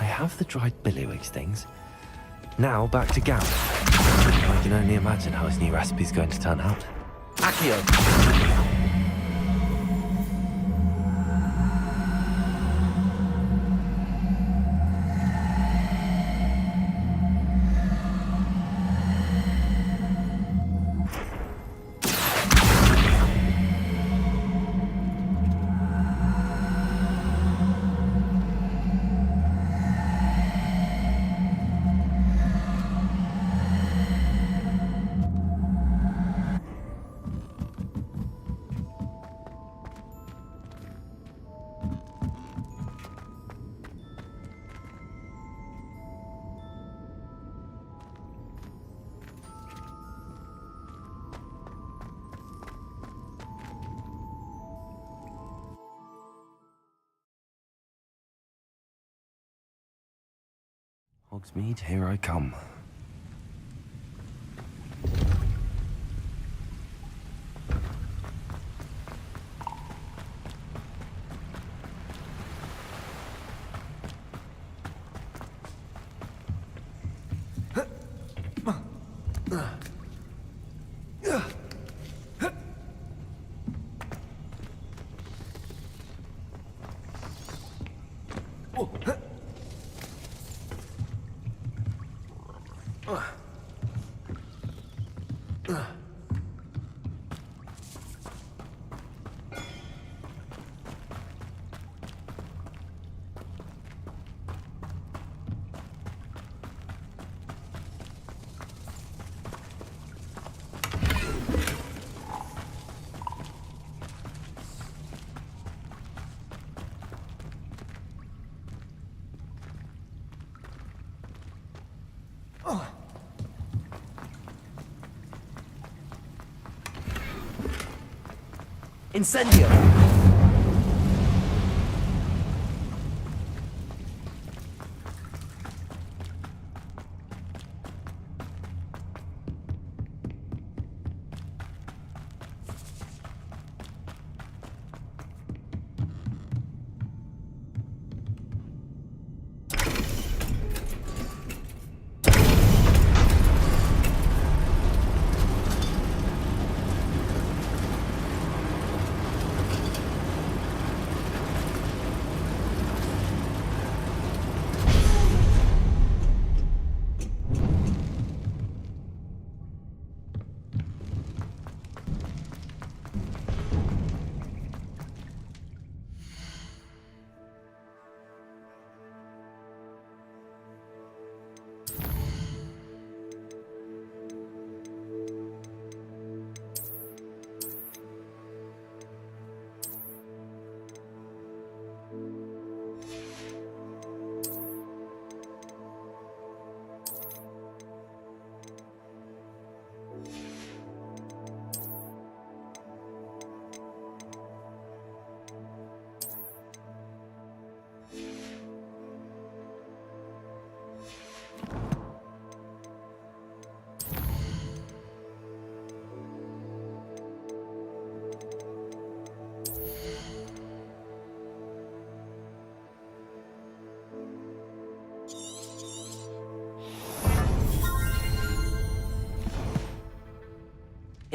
I have the dried billywig stings. Now back to Gareth. I can only imagine how his new recipe's going to turn out. Accio! Hogsmeade, here I come. Incendio!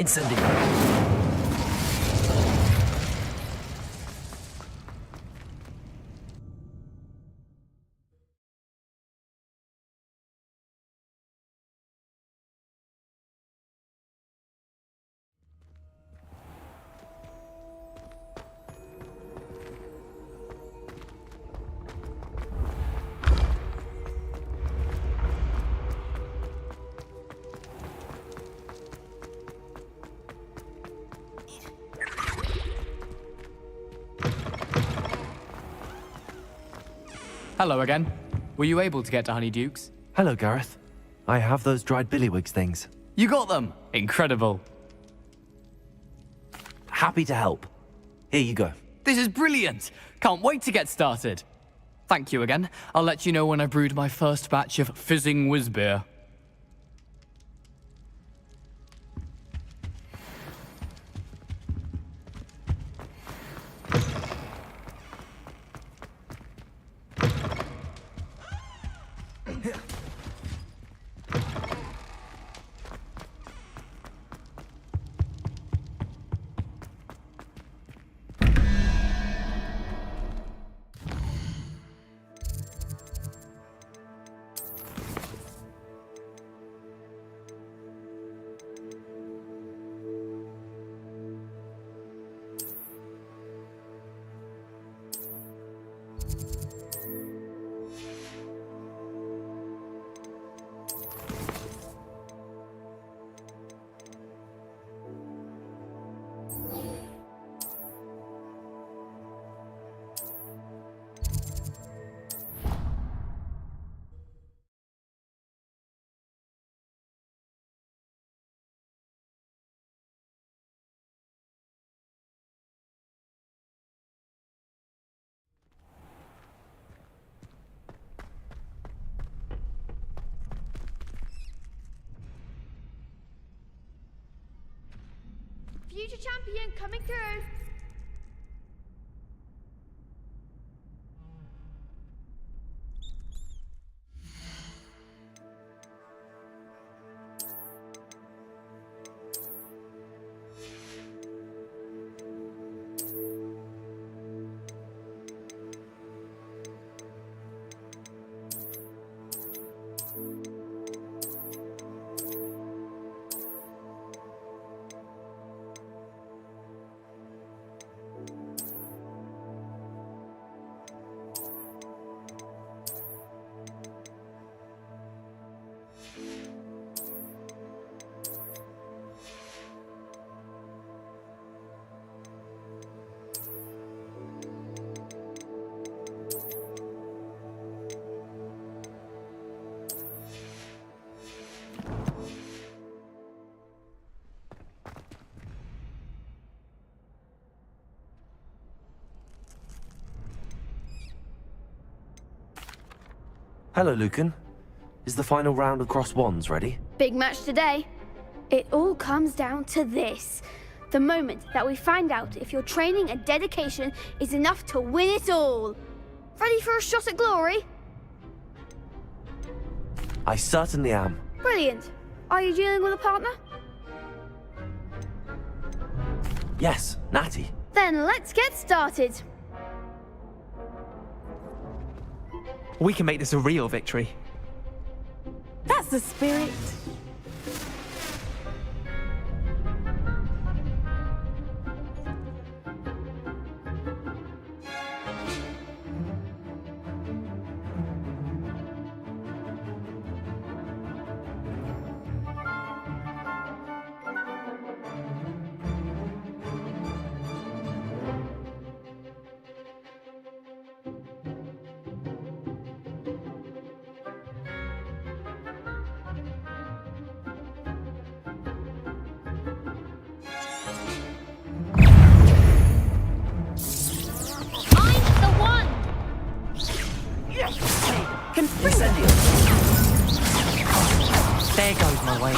Incendio. Hello again. Were you able to get to Honeydukes? Hello, Gareth. I have those dried billywigs things. You got them! Incredible. Happy to help. Here you go. This is brilliant! Can't wait to get started. Thank you again. I'll let you know when I brewed my first batch of fizzing whizbeer. Future champion coming through. Hello, Lucan. Is the final round of Cross Wands ready? Big match today. It all comes down to this. The moment that we find out if your training and dedication is enough to win it all. Ready for a shot at glory? I certainly am. Brilliant. Are you dealing with a partner? Yes, Natty. Then let's get started. We can make this a real victory. That's the spirit. There goes my way.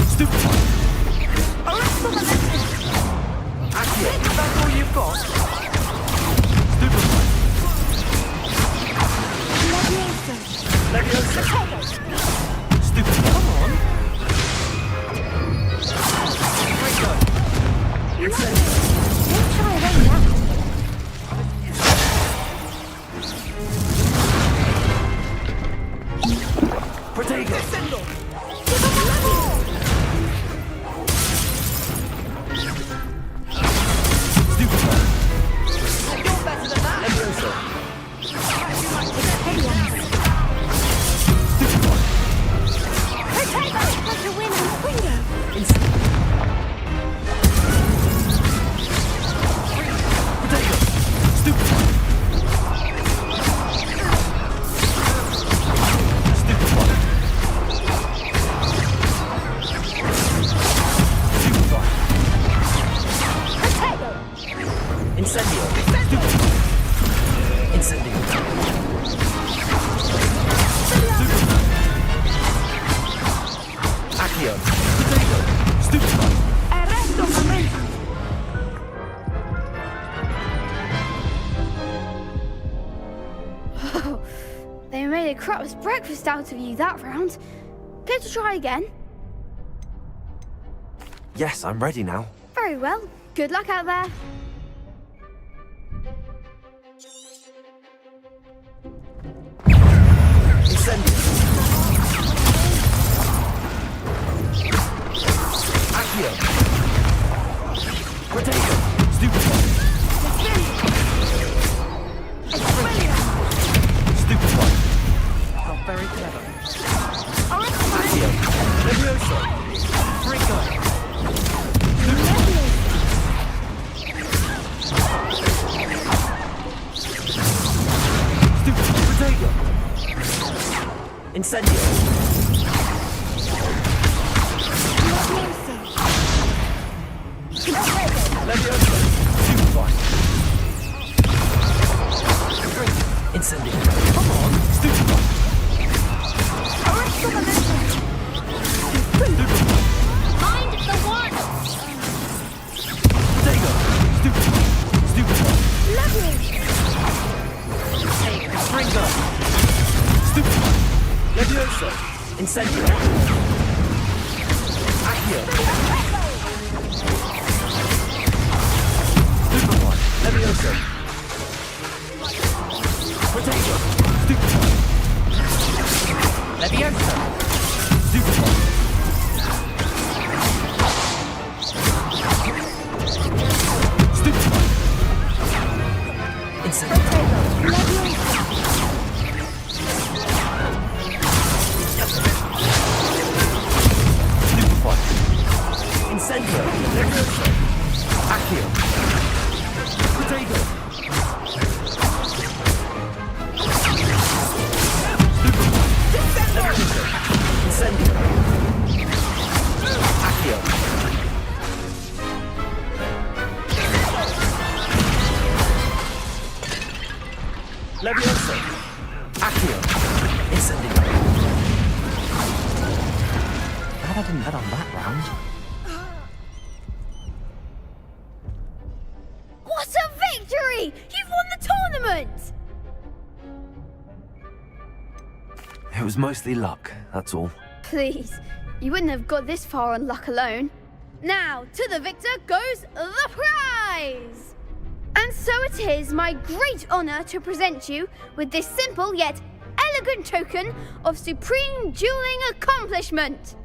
Stupid. Actually, is that all you've got? Stupid. Stupid. Come on. crapless breakfast out of you that round. Care to try again? Yes, I'm ready now. Very well. Good luck out there. Accio! Protego! Stupefy! Stupefy! How very clever. Accio! Levioso! Frigo! Stupefy! Protego! Incendio! Levioso! Stupefy! Incendio! Come on! Stupefy! Mind the one! Protego! Stupefy! Stupefy! Springo! Stupefy! Levioso! Incendio! Accio! Stupefy! Levioso! Protego! Stupefy! Leviosa! Stupefy! Stupefy! Incendio! Stupefy! Incendio! Levioso! Accio! Protego! Incendio! Accio! Levioso! Accio! Incendio! Glad I didn't bet on that round. What a victory! You've won the tournament! It was mostly luck, that's all. Please, you wouldn't have got this far on luck alone. Now, to the victor goes the prize! And so it is my great honor to present you with this simple yet elegant token of supreme dueling accomplishment.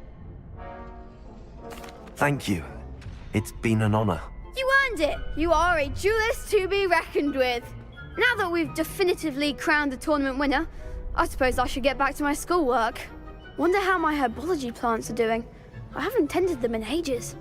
Thank you. It's been an honor. You earned it. You are a duelist to be reckoned with. Now that we've definitively crowned the tournament winner, I suppose I should get back to my schoolwork. Wonder how my herbology plants are doing. I haven't tended them in ages.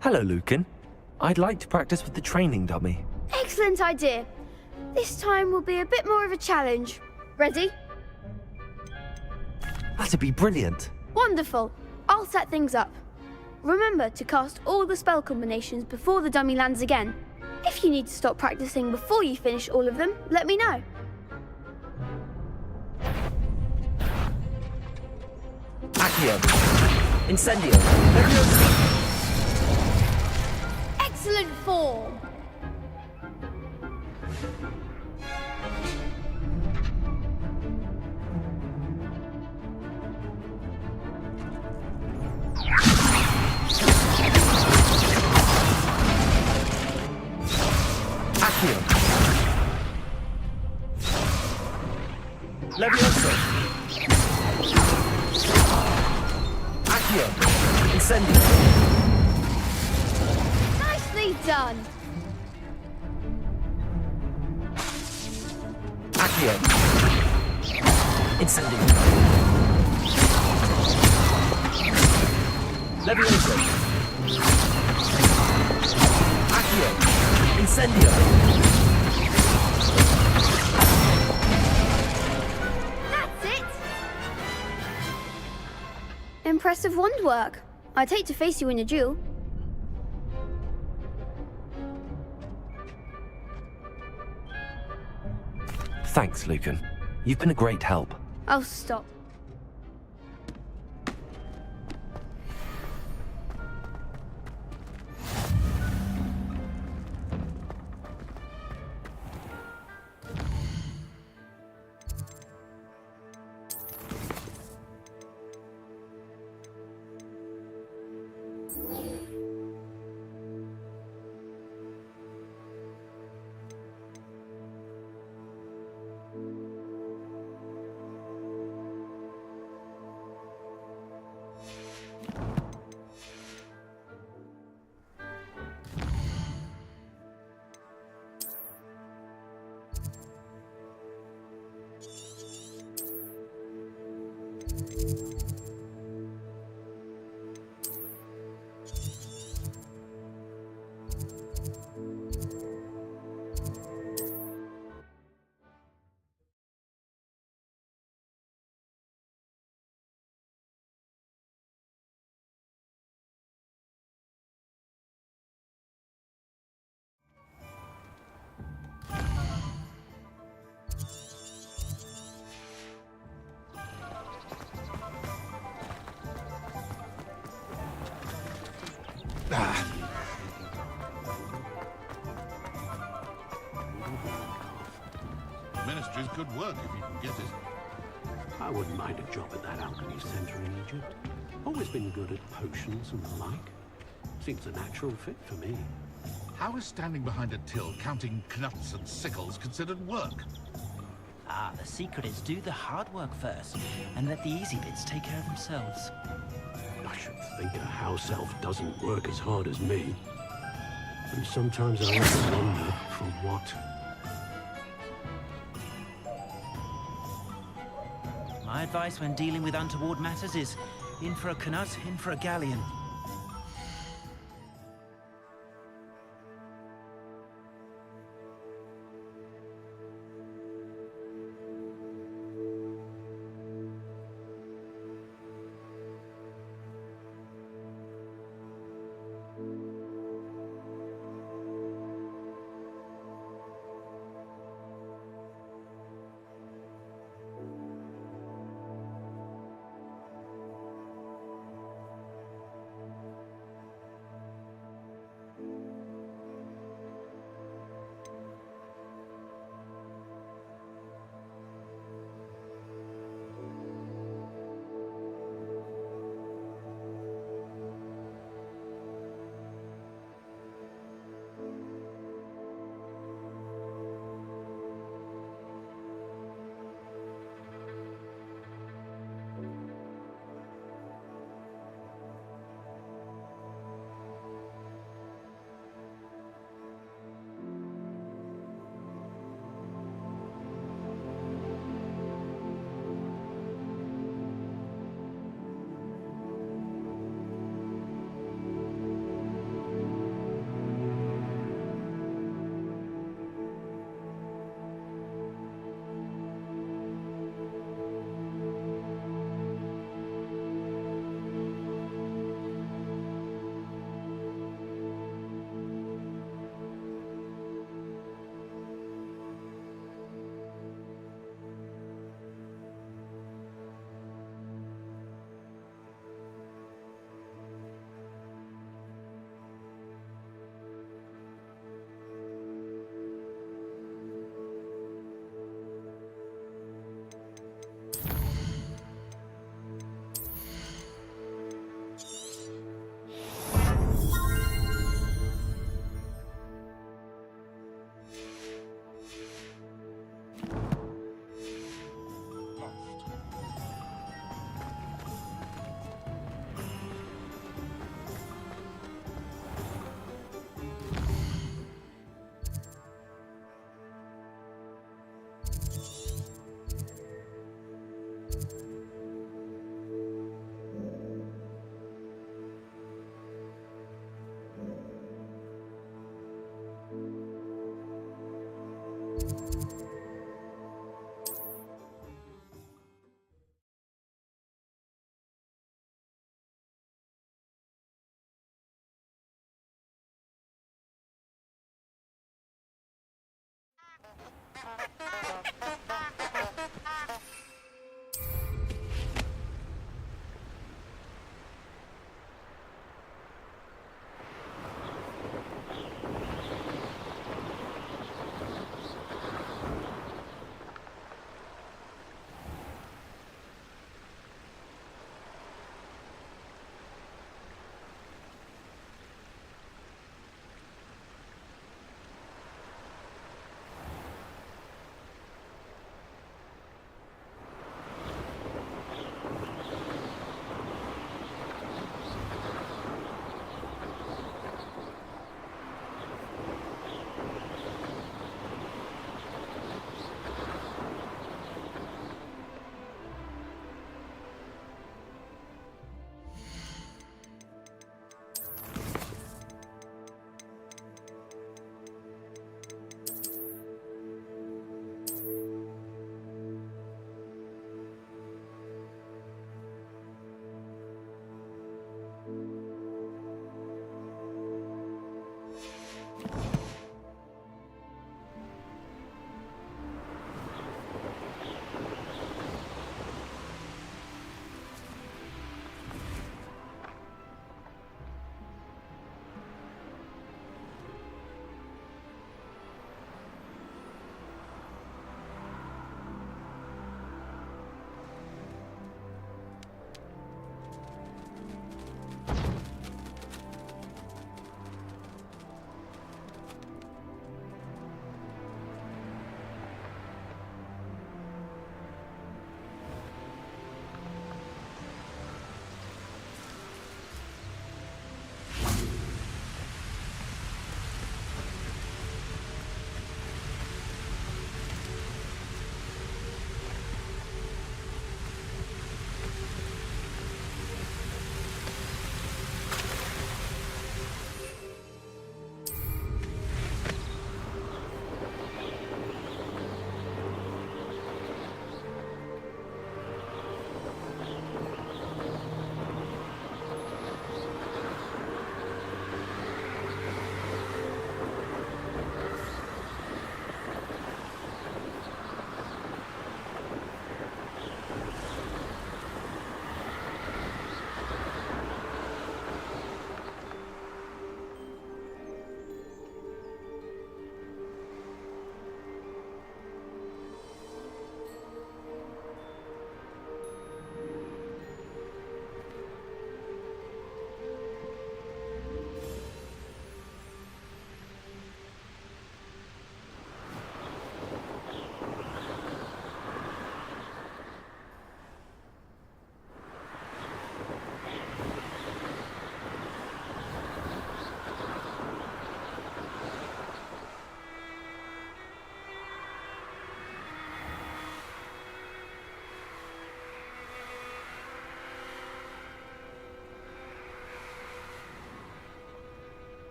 Hello, Lucan. I'd like to practice with the training dummy. Excellent idea. This time will be a bit more of a challenge. Ready? That'd be brilliant. Wonderful. I'll set things up. Remember to cast all the spell combinations before the dummy lands again. If you need to stop practicing before you finish all of them, let me know. Accio. Incendio. Leviosa. Excellent form. Accio. Leviosa. Accio. Incendio. Nicely done. Accio. Incendio. Leviosa. Accio. Incendio. That's it. Impressive wand work. I'd hate to face you in a duel. Thanks, Lucan. You've been a great help. I'll stop. Ministry's good work if you can get it. I wouldn't mind a job at that alchemy center in Egypt. Always been good at potions and the like. Seems a natural fit for me. How is standing behind a till counting knuts and sickles considered work? Ah, the secret is do the hard work first, and let the easy bits take care of themselves. I should think a house elf doesn't work as hard as me. And sometimes I often wonder for what. My advice when dealing with untoward matters is in for a knut, in for a galleon.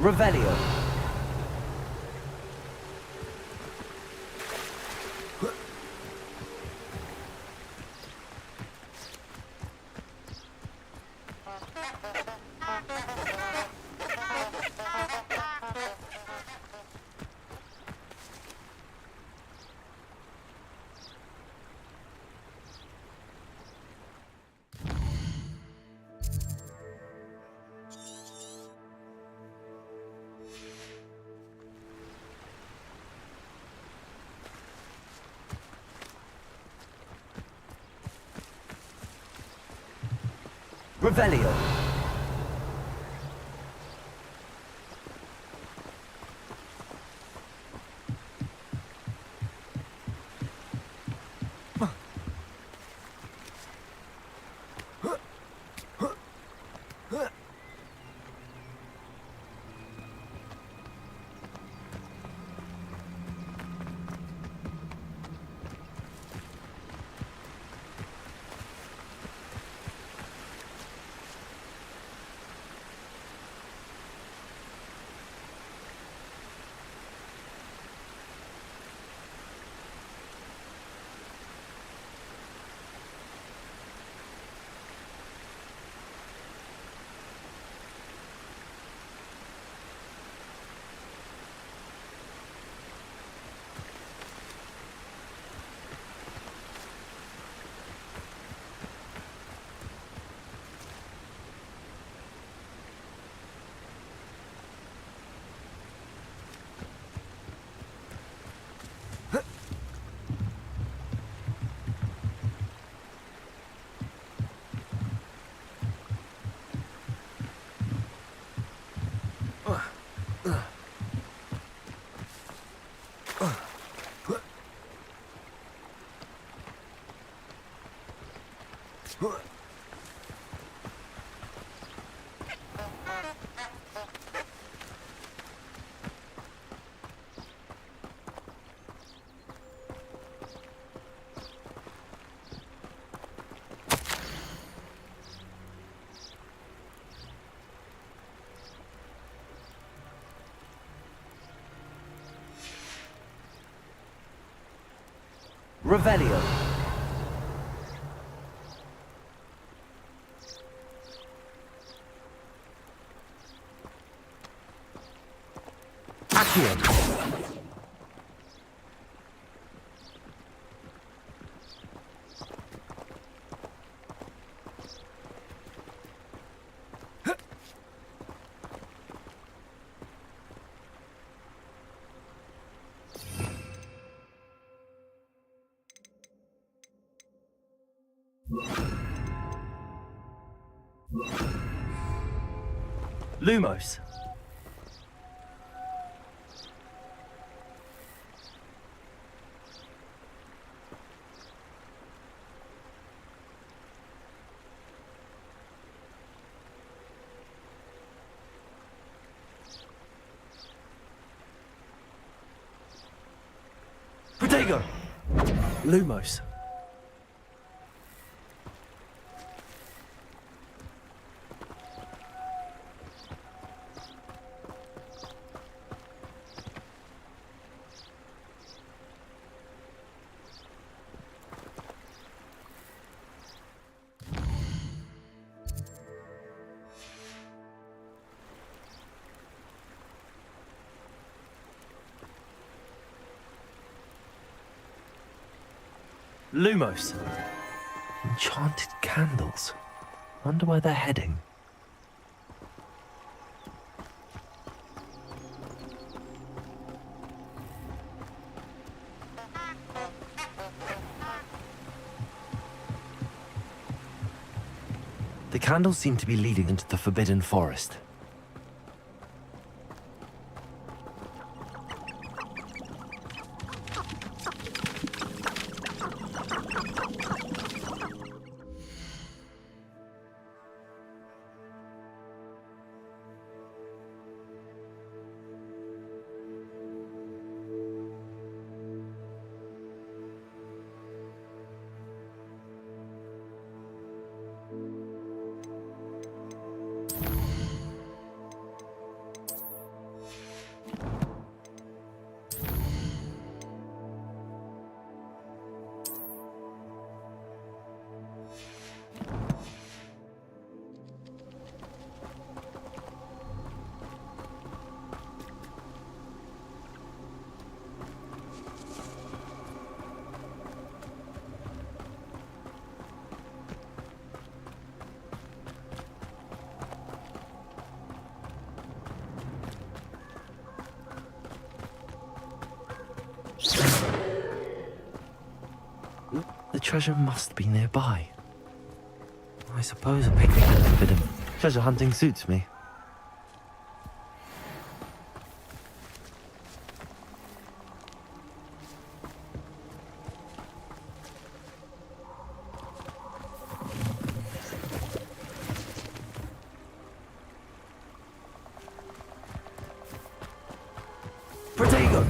Revelio. Revelio. Revelio. Accio. Lumos. Protego. Lumos. Lumos. Enchanted candles. Wonder where they're heading. The candles seem to be leading into the Forbidden Forest. treasure must be nearby. I suppose a picnic and a bit of treasure hunting suits me. Protego!